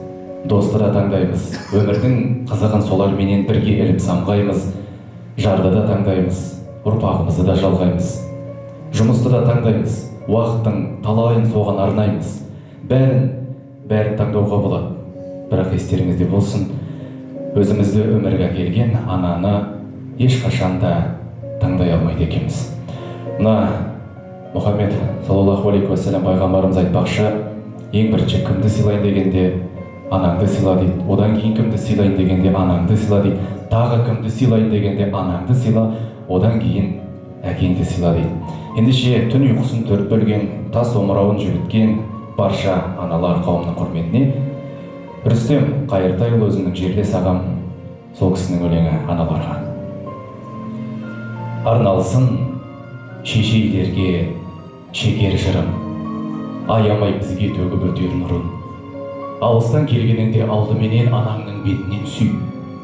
Досты да таңдаймыз. Өмірдің қызығын соларменен бірге іліп самғаймыз. Жарды да таңдаймыз. Ұрпағымызды да жалғаймыз. Жұмысты да таңдаймыз. Уақыттың талайын соған арнаймыз. Бәрін таңдауға болады. Бірақ естеріңізде болсын, өзімізді өмірге келген ананы ешқашан да таңдай алмайды екенбіз. Мұхаммед саллаллаху алейхи уассалам пайғамбарымыз айтпақшы, ең бірінші кімді сыйлайын дегенде анаңды сыйла дейді. Одан кейін кімді сыйлайын дегенде анаңды сыйла дейді. Тағы кімді сыйлайын дегенде анаңды сыйла, одан кейін әкеңді сыйла дейді. Ендеше түн ұйқысын төрт бөлген, тас омырауын жүгіткен барша аналар қауымының құрметіне Рүстем Қайыртайұлы өзінің жерлес ағам, сол кісінің өлеңі аналарға. Арналсын шешейлерге шекер жырым, аямай бізге төгіп өтер нұрын. Алыстан келгеніңде алдыменен анаңның бетінен сүй,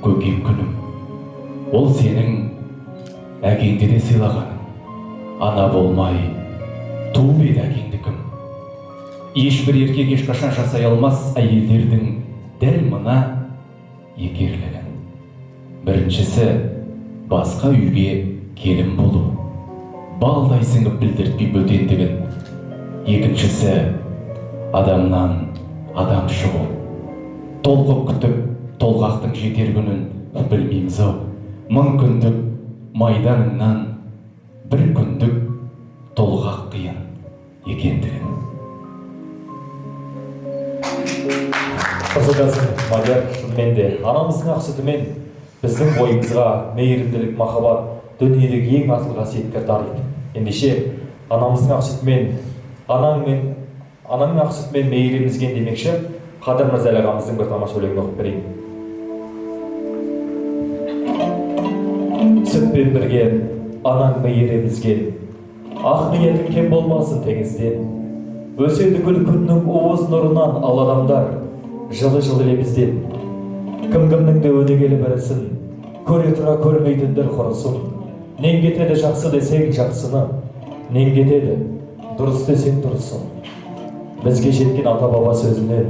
көкем күнім. Ол сенің әкеңді де сыйлағаның, ана болмай туып еді әкеңді кім. Ешбір еркек ешқашан жасай алмас әйелдердің дәл мына екерлігін. Біріншісі басқа үйге келін болу, балдай сіңіп білдіртпей бөтендігін. Екіншісі адамнан адам шығу, толқып күтіп толғақтың жетер күнін білмейміз ау. Мың күндік майданыңнан бір күндік толғақ қиын екендігін. Қызығасың, Мадияр, шынымен де анамыздың ақ сүтімен біздің бойымызға мейірімділік, махаббат, дүниедегі ең асыл қасиеттер дариды. Ендеше анамыздың ақ сүтімен, ананың ақ сүтімен мейір емізген демекші, Қадыр Мырза ағамыздың бір тамаша өлеңін оқып берейін. Сүтпен бірген, анаң мейір емізген, ақ ниетің кем болмасын теңізден. Өседі гүл күннің уыз нұрынан ал адамдар, жылы-жылы лебізден. Кім-кімнің де өнегелі бірісін, көре тұра көрмейтіндер құрысын. Нең кетеді жақсы десең жақсыны, нең кетеді дұрыс десең дұрысын. Бізге жеткен ата-баба сөзінен,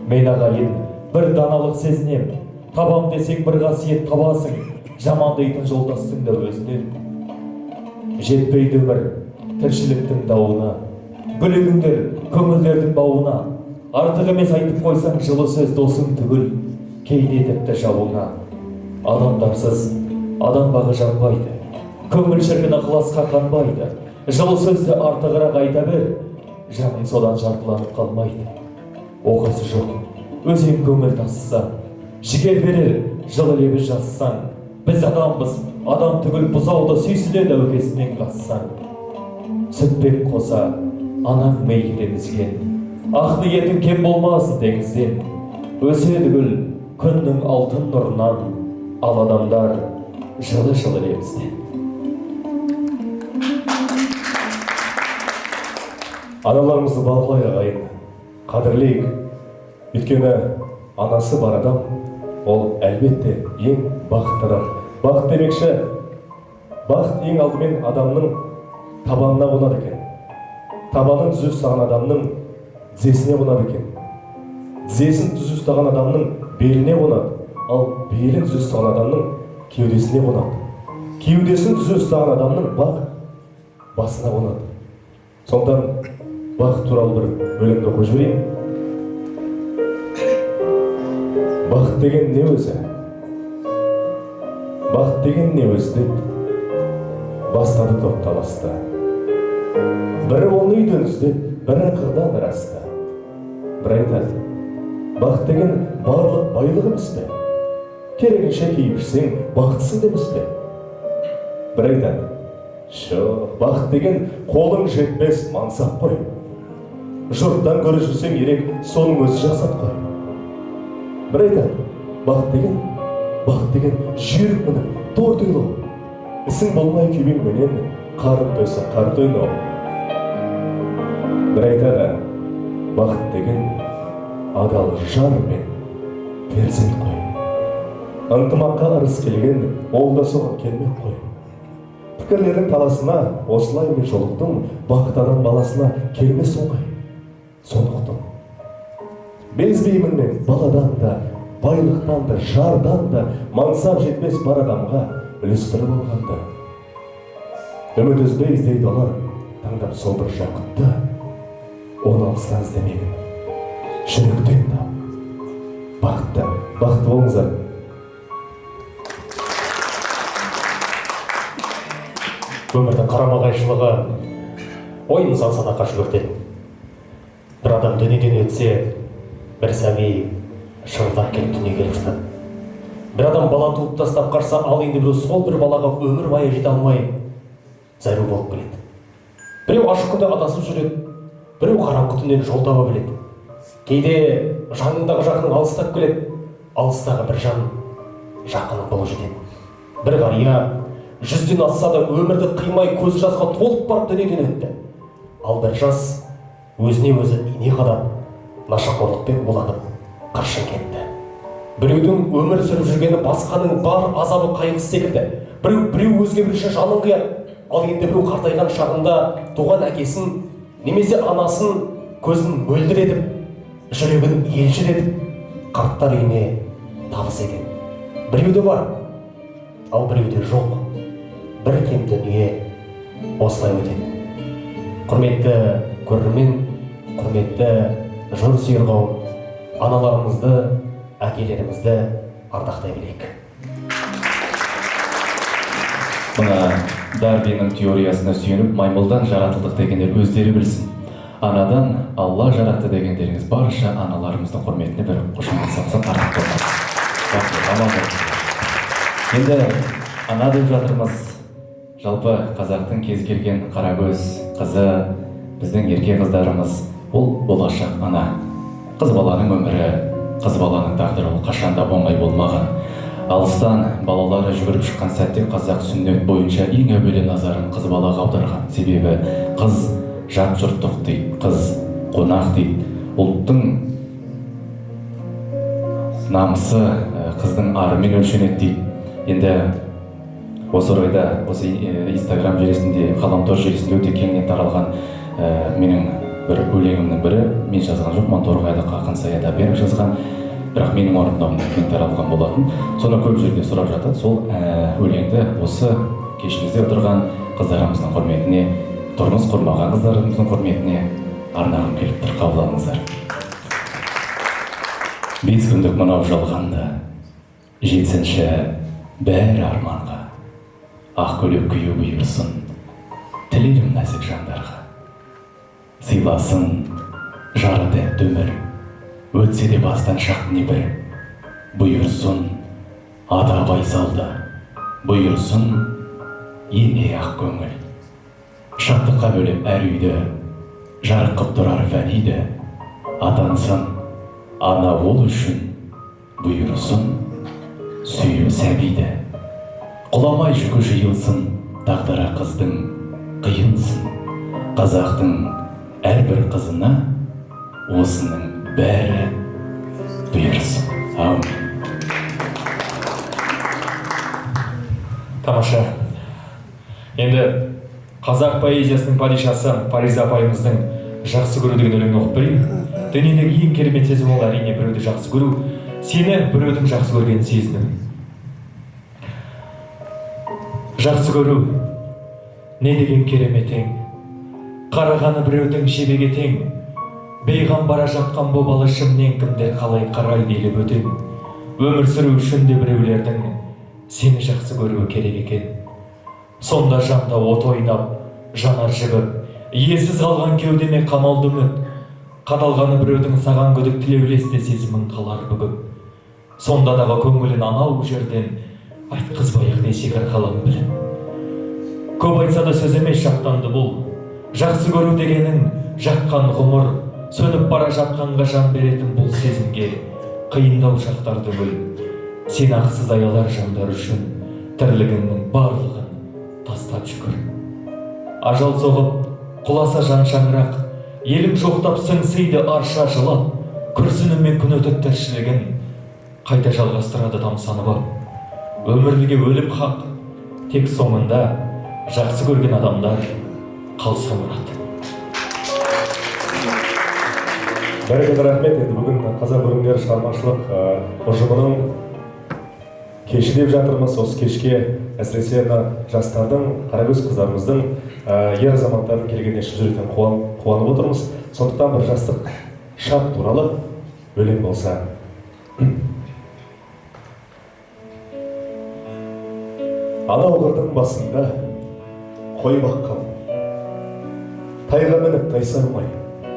мен ағайын бір даналық сезінем. Табам десең бір қасиет табасың, жаман дейтін жолдастың да өзінен. Жетпейді өмір тіршіліктің дауына, бүлігіңдер көңілдердің бауына. Артық емес айтып қойсаң жылы сөз досың түгіл, кейде тіпті жауыңа. Адамдарсыз адам бағы жанбайды, көңіл шіркін ықыласқа қанбайды. Жылы сөзді артығырақ айта бер, жаның содан жартыланып қалмайды. Оқасы жоқ, өзен көңіл тасыса, жігер берер жылы лебіз жазсаң. Біз адамбыз, адам түгіл бұзауды сүйсінеді әукесінен қассаң. Сүтпен қоса анаң мейір емізген, ақ ниетің кем болмасын теңізден. Өседі гүл күннің алтын нұрынан, ал адамдар жылы-жылы лебізден. Аналарымызды бақылайық ағайын, қадірлейік. Өйткені анасы бар адам, ол әлбетте ең бақытты адам. Бақыт демекші, бақыт ең алдымен адамның табанына қонады екен. Табанын түзу ұстаған адамның тізесіне қонады екен. Тізесін түзу ұстаған адамның беліне қонады, ал белін түзу ұстаған адамның кеудесіне қонады. Кеудесін түзу ұстаған адамның басына қонады. Сондықтан бақыт туралы бір өлеңді оқып жіберейін. Бақыт деген не өзі? Бақыт деген не өзі деп бастады топталасты. Бірі оны үйден іздеп, бірі қырдан ырасты. Бір айтады, бақыт деген барлық байлық емес пе? Керегінше киіп ішсең, бақытсың демес пе? Бір айтады, жоқ, бақыт деген қолың жетпес мансап қой. Жұрттан көрі жүрсең ерек, соның өзі жақсат қой. Бір айтады, бақыт деген жүйрік мініп, тор тойлау. Ісің болмай күйбең менен, қарын тойса қар тойнау. Бір айтады, бақыт деген адал жар мен перзент қой. Ынтымаққа ырыс келген, ол да соған келмек қой. Пікірлердің таласына осылай мен жолықтым, бақыт адам баласына келмес оңай. Сондықтан безбеймін мен баладан да, байлықтан да, жардан да, мансап жетпес бар адамға үлестіріп алғанды. Үміт үзбей іздейді олар, таңдап сол бір жақұтты, оны алыстан іздемегін. Жүректен да бақытты болыңыздар. Өмірдің қарама-қайшылығы ойын сан-садаққа жүгіртеді. Бір адам дүниеден өтсе, бір сәби шырылдап келіп дүниеге келіп жатады. Бір адам бала туып тастап қашса, ал енді біреу сол бір балаға өмір бойы жете алмай зәру болып келеді. Біреу ашық күнде адасып жүреді, біреу қараңғы түннен жол таба біледі. Кейде жанындағы жақының алыстап келеді, алыстағы бір жан жақының болып жетеді. Бір қария 100-ден асса да өмірді қимай көз жасқа толып барып дүниеден өтті. Ал бір жас өзіне өзі ине қадап, нашақорлықпен уланып қыршын кетті. Біреудің өмір сүріп жүргені басқаның бар азабы қайғысы секілді. Біреу өзге бір үшін жанын қияды. Ал енді біреу қартайған шағында туған әкесін немесе анасын көзін мөлдіретіп, жүрегін елжіретіп, қарттар үйіне табыс етеді. Біреуде бар, ал біреуде жоқ. Бір кем дүние осылай өтеді. Құрметті көрермен, құрметті жыр сүйер қауым, аналарымызды, әкелерімізді ардақтай білейік. Мына Дарвиннің теориясына сүйеніп, маймылдан жаратылдық дегендер өздері білсін. Анадан Алла жаратты дегендеріңіз барша аналарымыздың құрметіне бір қошемет салсақ артық болмас. Енді ана деп жатырмыз. Жалпы қазақтың кез келген қарагөз қызы, біздің ерке қыздарымыз, ол болашақ ана. Қыз баланың өмірі, қыз баланың тағдыры ол қашанда оңай болмаған. Алыстан балалары жүгіріп шыққан сәтте қазақ сүннет бойынша ең әуелі назарын қыз балаға аударған. Себебі қыз жат жұрттық дейді, қыз қонақ дейді. Ұлттың намысы қыздың арымен өлшенеді дейді. Енді осы орайда осы Инстаграм желісінде, ғаламтор желісінде өте кеңінен таралған менің бір өлеңімнің бірі, мен жазған жоқ, Монторғайлық Ақын Саяда беріп жазған, бірақ менің орындауымда кең таралған болатын. Соны көп жерде сұрап жатады. Сол өлеңді осы кешімізде отырған қыздарымыздың құрметіне, тұрмыс құрмаған қыздарымыздың құрметіне арнағым келіп тұр, қабыл алыңыздар. 5 күндік мынау жалғанда, жетсінші бәрі арманға, ақ көйлек күйеу бұйырсын, тілерім нәзік жандарға. Сыйласын жары тәтті өмір, өтсе де бастан шақ небір. Бұйырсын ата байсалды, бұйырсын ене ақ көңіл. Шаттыққа бөлеп әр үйді, жарық қып тұрар фәниді. Атансын ана ол үшін, бұйырсын сүйіп сәбиді. Құламай жүгі жиылсын, тағдыры қыздың қиылсын. Қазақтың әрбір қызына осының бәрі бұйырсын. Аумин. Тамаша. Енді қазақ поэзиясының падишасы Фариза апайымыздың жақсы көру деген өлеңін оқып берейін. Дүниедегі ең керемет сезім ол әрине біреуді жақсы көру, сені біреудің жақсы көргенін сезіну. Жақсы көру не деген кереметең, қарағаны біреудің жебеге тең, бейғам бара жатқан бобалы ішімнен кімдер қалай қарайды елеп өтем. Өмір сүру үшін де біреулердің сені жақсы көруі керек екен. Сонда жанда от ойнап, жанар жібіп, иесіз қалған кеудеме қамалды үміт. Қадалғаны біреудің саған күдік тілеулесте сезімін қалар бүгіп. Сонда дағы көңілін анау жерден айтқызбай-ақ несекар қалам біліп. Көп айтса да сөз емес жаттанды бұл. Жақсы көру дегенің жатқан ғұмыр, сөніп бара жатқанға жан беретін бұл сезімге қиындау шақтарды бүл. Сен ақсыз аялар жандар үшін тірлігіңнің барлығын тастап жүгір. Ажал соғып, құласа жан шаңырақ, елің жоқтап сыңсиды арша жылап, күрсінумен күн өтіп тіршілігін қайта жалғастырады тамсанып ап. Өмірліге өлім хақ, тек соңында жақсы көрген адамдар қалса мұрат. Бәрекелді рахмет. Енді бүгін қазақ өлеңдері шығармашылық ұжымының кеші деп жатырмыз. Осы кешке әсіресе жастардың, қарагөз қыздарымыздың, ер азаматтардың келгеніне шын жүректен қуанып отырмыз. Сондықтан бір жастық шақ туралы өлең болса. Анау қырдың басында қой баққан, тайға мініп тайсармай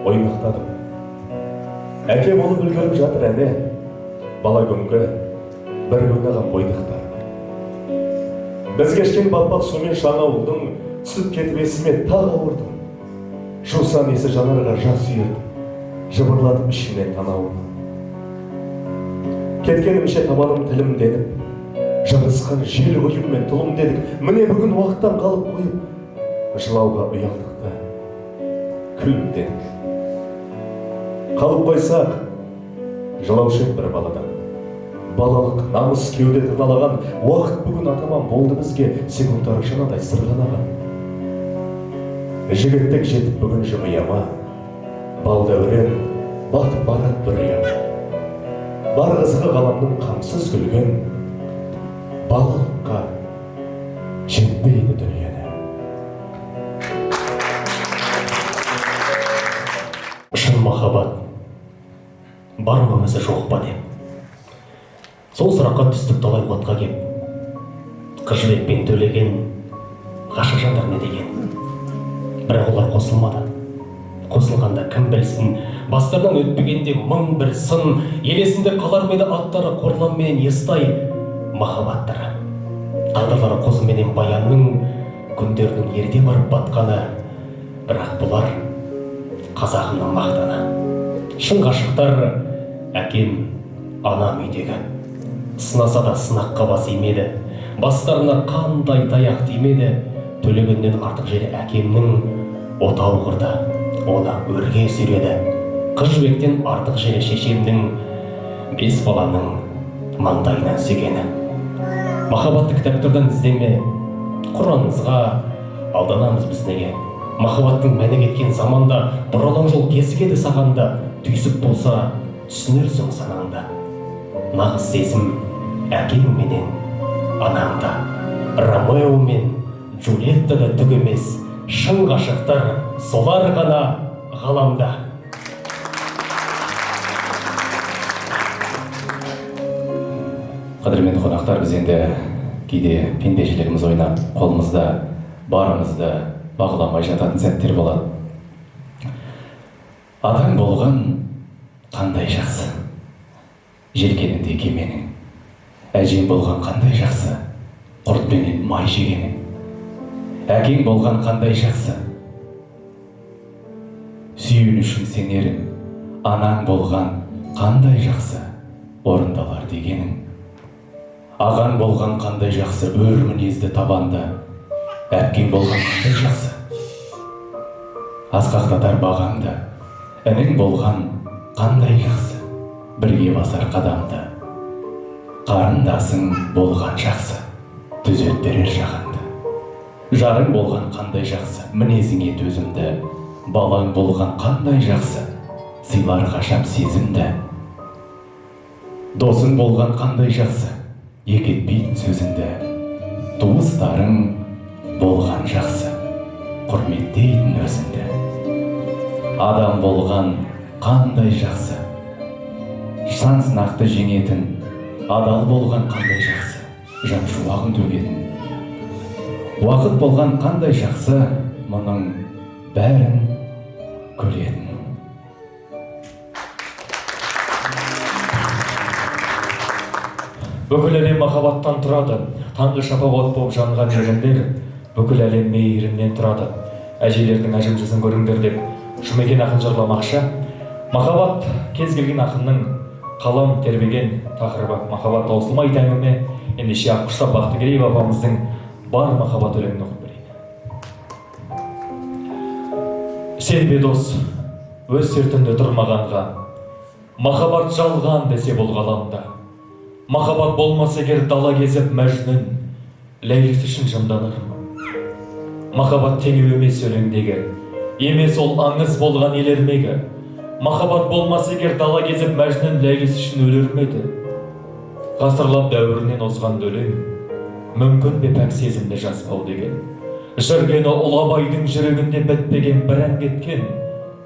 ойнақтадым. Әке болып үлгеріп жатыр әне, бала күнгі бір ойнаған бойдақтар. Біз кешкен батпақ сумен шаң ауылдың, түсіп кетіп есіме тағы ауырдым. Жусан есі жанарға жас үйірдім, жыбырлатып ішімнен танауым. Кеткенімше табаным тілім деніп, жарысқан жел ұйыммен тұлым дедік. Міне бүгін уақыттан қалып қойып, жылауға ұялдық та күлімдедік. Қалып қойсақ, жылаушы бір баладан. Балалық, намыс кеуде тырналаған, уақыт бүгін атаман болды бізге секундтары шанадай сырғанаған. Жігіттік жетіп бүгін жымияма, бал дәурен батып барат бір ұяма. Бар қызығы ғаламның қамсыз күлген, балалыққа жетпейді дүниені. Шын махаббат бар ма өзі жоқ па деп. Сол сұраққа түстік талай отқа кеп. Қыз жібекпен төлеген ғашық жандар не деген. Бірақ олар қосылмады. Қосылғанда кім білсін, бастарынан өтпегенде мың бір сын, елесінде қалар меді аттары қорланменен естай махаббаттары. Тағдырлары қозыменен баянның, күндерінің ерде барып батқаны. Бірақ бұлар қазағымның мақтаны. Шын ғашықтар әкем, анам үйдегі. Сынаса да сынаққа бас имеді, бастарына қандай таяқ тимеді. Төлегеннен артық жері әкемнің, отау қырда оны өрге сүйреді. Қыз жібектен артық жері шешемнің, бес баланың маңдайынан сүйгені. Махаббатты кітаптардан іздеме, Құранымызға алданамыз біз неге. Махаббаттың мәні кеткен заманда бұралаң жол кесігеді сағанда. Түйсік болса түсінерсің санаңда. Нағыз сезім әкең менен анаңда. Ромео мен Джульетта да түк емес, шын ғашықтар солар ғана ғаламда. Қадірменді қонақтар, біз енді кейде пендешілігіміз ойнап, қолымызда барымызды бағыламай жататын сәттер болады. Атаң болған қандай жақсы, желкенінде кеменің. Әжең болған қандай жақсы, құртпенен май жегенің. Әкең болған қандай жақсы, сүйін үшін сенерің. Анаң болған қандай жақсы, орындалар дегенің. Ағаң болған қандай жақсы, өр мінезді табанды. Әпкең болған қандай жақсы, асқақтатар бағаңды. Әнің болған қандай жақсы, бірге басар қадамды. Қарындасың болған жақсы, түзет берер жағанды. Жарың болған қандай жақсы, мінезіңе төзімді. Балаң болған қандай жақсы, сыйлар қашап сезімді. Досың болған қандай жақсы, екетпейтін сөзіңді. Туыстарың болған жақсы, құрметтейтін өзіңді. Адам болған қандай жақсы, сан сынақты жеңетін. Адал болған қандай жақсы, жан шуағын төгетін. Уақыт болған қандай жақсы, мұның бәрін көретін. Бүкіл әлем махаббаттан тұрады, таңғы шапақ от болып жанған жүргендер, бүкіл әлем мейірімнен тұрады. Әжелердің әжім жүзін көріңдер деп Жұмекен ақын жырламақшы. Махаббат кез келген ақынның қалам тербеген тақырыбы. Махаббат таусылмайды әңгіме. Ендеше Аққұштап Бақтыгереева апамыздың бар махаббат өлеңін оқып берейін. Сен бе дос, өз сертінде тұрмағанға, махаббат жалған десе бұл ғаламда. Махаббат болмаса егер дала кезіп мәжнүн, ләйлісі үшін жынданыр. Махаббат теңеу емес өлеңдегі, емес ол аңыз болған елермегі. Махаббат болмаса егер дала кезіп мәжнүн, ләйлісі үшін өлер ме еді? Ғасырлап дәуірінен озған өлең, мүмкін бе пәк сезімді жаспау деген. Жүргені ұлы Абайдың жүрегінде бітпеген бір ән кеткен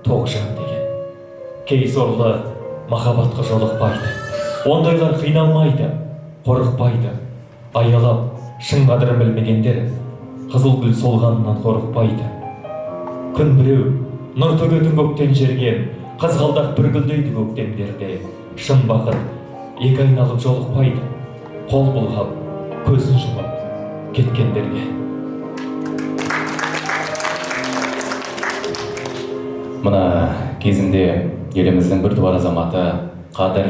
Тоғжан деген. Кей сорлы махаббатқа жолықпайды, ондайлар қиналмайды, қорықпайды. Аялап шын қадірін білмегендер қызыл гүл солғанынан қорықпайды. Күн біреу нұр төгетін көктен жерге, қызғалдақ бір гүлдейді көктемдерде. Шын бақыт екі айналып жолықпайды, қол бұлғап көзін жұмып кеткендерге. Мына кезінде еліміздің бір туар азаматы Қадыр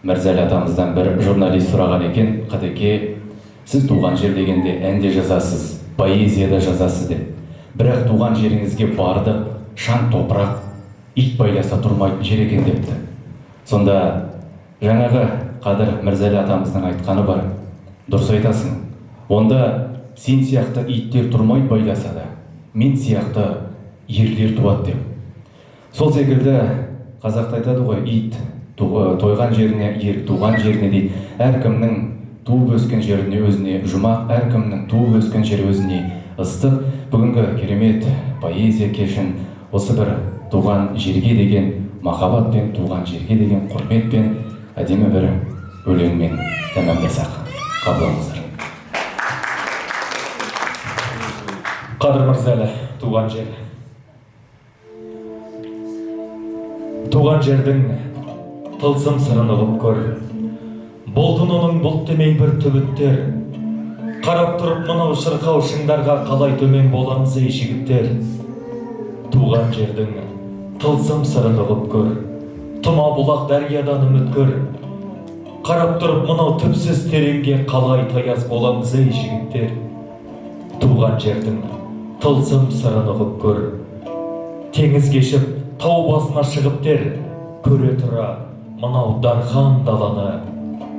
Мірзәлі атамыздан бір журналист сұраған екен: Қадеке, сіз туған жер дегенде әнде жазасыз, поэзияда жазасыз деп. Бірақ туған жеріңізге бардық, шаң топырақ, ит байласа тұрмайтын жер екен депті. Сонда жаңағы Қадыр Мірзәлі атамыздың айтқаны бар: дұрыс айтасың, онда сен сияқты иттер тұрмайды байласа да, мен сияқты ерлер туады деп. Сол секілді қазақта айтады ғой, ит тойған жеріне, ер туған жеріне дейді. Әркімнің туып өскен жеріне өзіне жұмақ, әркімнің туып өскен жері өзіне ыстық. Бүгінгі керемет поэзия кешін осы бір туған жерге деген махаббатпен, туған жерге деген құрметпен әдемі бір өлеңмен тәмамдасақ. Қабылыңыздар. Қадыр Мірзәлі, туған жер. Туған жердің тылсым сырын ұғып көр. Болдың оның бұлт демей бір түбіттер. Қарап тұрып мынау шырқау шыңдарға қалай төмен боламыз ей жігіттер. Туған жердің тылсым сырын ұғып көр. Тұма бұлақ дәриядан үміт көр. Қарап тұрып мынау түпсіз тереңге қалай таяз боламыз ей жігіттер. Туған жердің тылсым сырын ұғып көр. Теңіз кешіп тау басына шығып дер, көре тұра мынау дархан даланы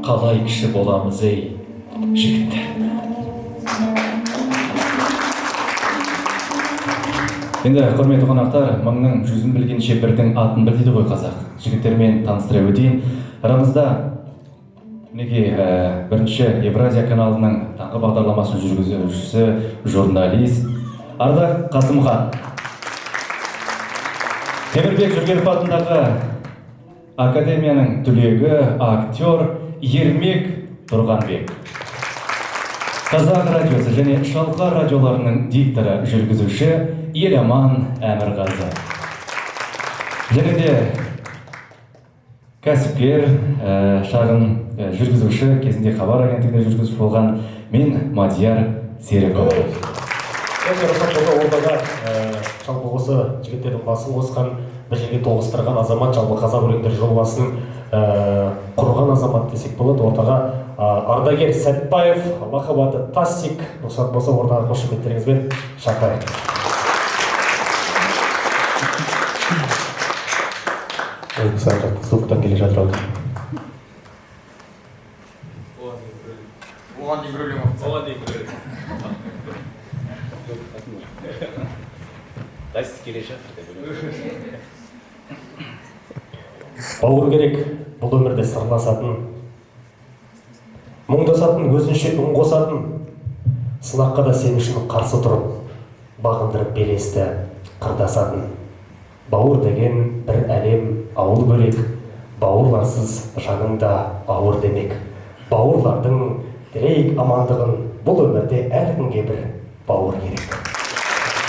қалай кіші боламыз ей жігіттер. Енді құрметті қонақтар, мыңның жүзін білгенше бірдің атын біл дейді ғой қазақ. Жігіттермен таныстыра өтейін. Арамызда мінекей бірінші Евразия каналының таңғы бағдарламасын жүргізушісі, журналист Ардақ Қасымхан. Темірбек Жүргенов атындағы академияның түлегі, актер Ермек Тұрғанбек. Қазақ радиосы және Шалқар радиоларының дикторы, жүргізуші Еламан Әмірғазы. Және де кәсіпкер, шағын жүргізуші, кезінде Хабар агенттігінде жүргізуші болған мен Мадияр Серікұлы. Енді рұқсат болса ортада жалпы осы жігіттердің басын қосқан, бір жерге тоғыстырған азамат, жалпы қазақ өлеңдері жобасының құрған азамат десек болады. Ортаға Ардагер Сәтбаев, махаббаты Тассик, рұқсат болса ортаға қошеметтеріңізбен шақырайық. Звуктан келе жатыр. Оған дейін бір өлең оқып. Оған дейін бір қайсысы келе жатыр деп Бауыр керек бұл өмірде сырласатын, мұңдасатын, өзінше үн қосатын, сынаққа да сен үшін қарсы тұрып, бағындырып белесті қырдасатын. Бауыр деген бір әлем, ауыл бөлек, бауырларсыз жаныңда ауыр демек. Бауырлардың тілейік амандығын, бұл өмірде әркімге бір бауыр керек.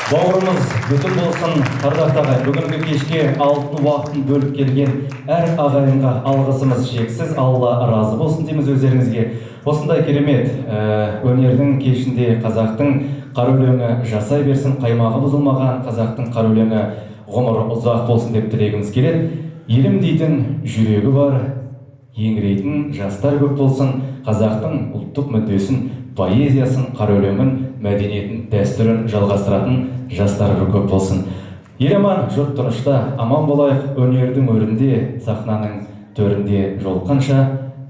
Бауырымыз бүтін болсын, ардақтағы ағайын. Бүгінгі кешке алтын уақытын бөліп келген әр ағайынға алғысымыз шексіз. Алла разы болсын дейміз өздеріңізге. Осындай керемет өнердің кешінде қазақтың қара өлеңі жасай берсін, қаймағы бұзылмаған қазақтың қара өлеңі ғұмыры ұзақ болсын деп тілегіміз келеді. Елім дейтін жүрегі бар, еңірейтін жастар көп болсын, қазақтың ұлттық мүддесін, поэзиясын, қара өлеңін, мәдениетін, дәстүрін жалғастыратын жастар көп болсын. Ел аман, жұрт тынышта, аман болайық, өнердің өрінде, сахнаның төрінде жолыққанша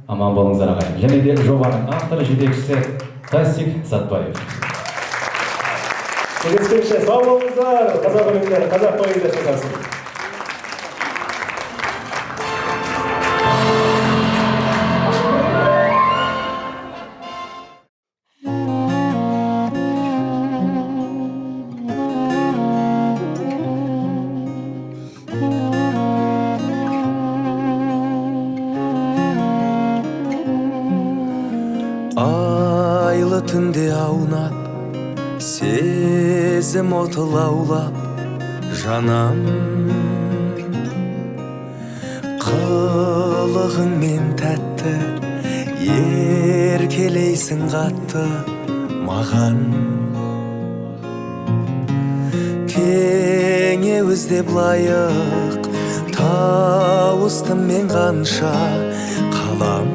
аман болыңыздар ағайын. Және де жобаның авторы, жетекшісі Тасик Сатпаев. Келескенше сау болыңыздар, қазақ өлеңдері, қазақ поэзиясы жасасын. Айлы түнде аунап, сезім оты лаулап, жанам. Қылығыңмен тәтті, еркелейсің қатты маған. Теңеуіз деп лайық, тауыстым мен қанша қалам.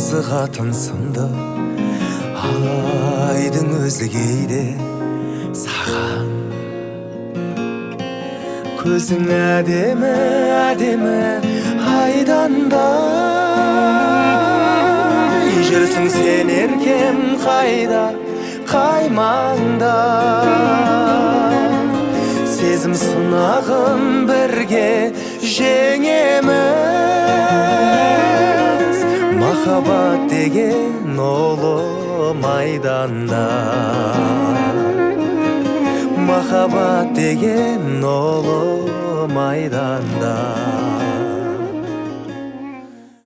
Қызығатын сынды айдың өзі кейде саған. Көзің әдемі, әдемі айданда, жүрсің сен еркем қайда, қаймаңда. Сезім сынағын бірге жеңеміз, махаббат деген ұлы майданда. Махаббат деген ұлы майданда.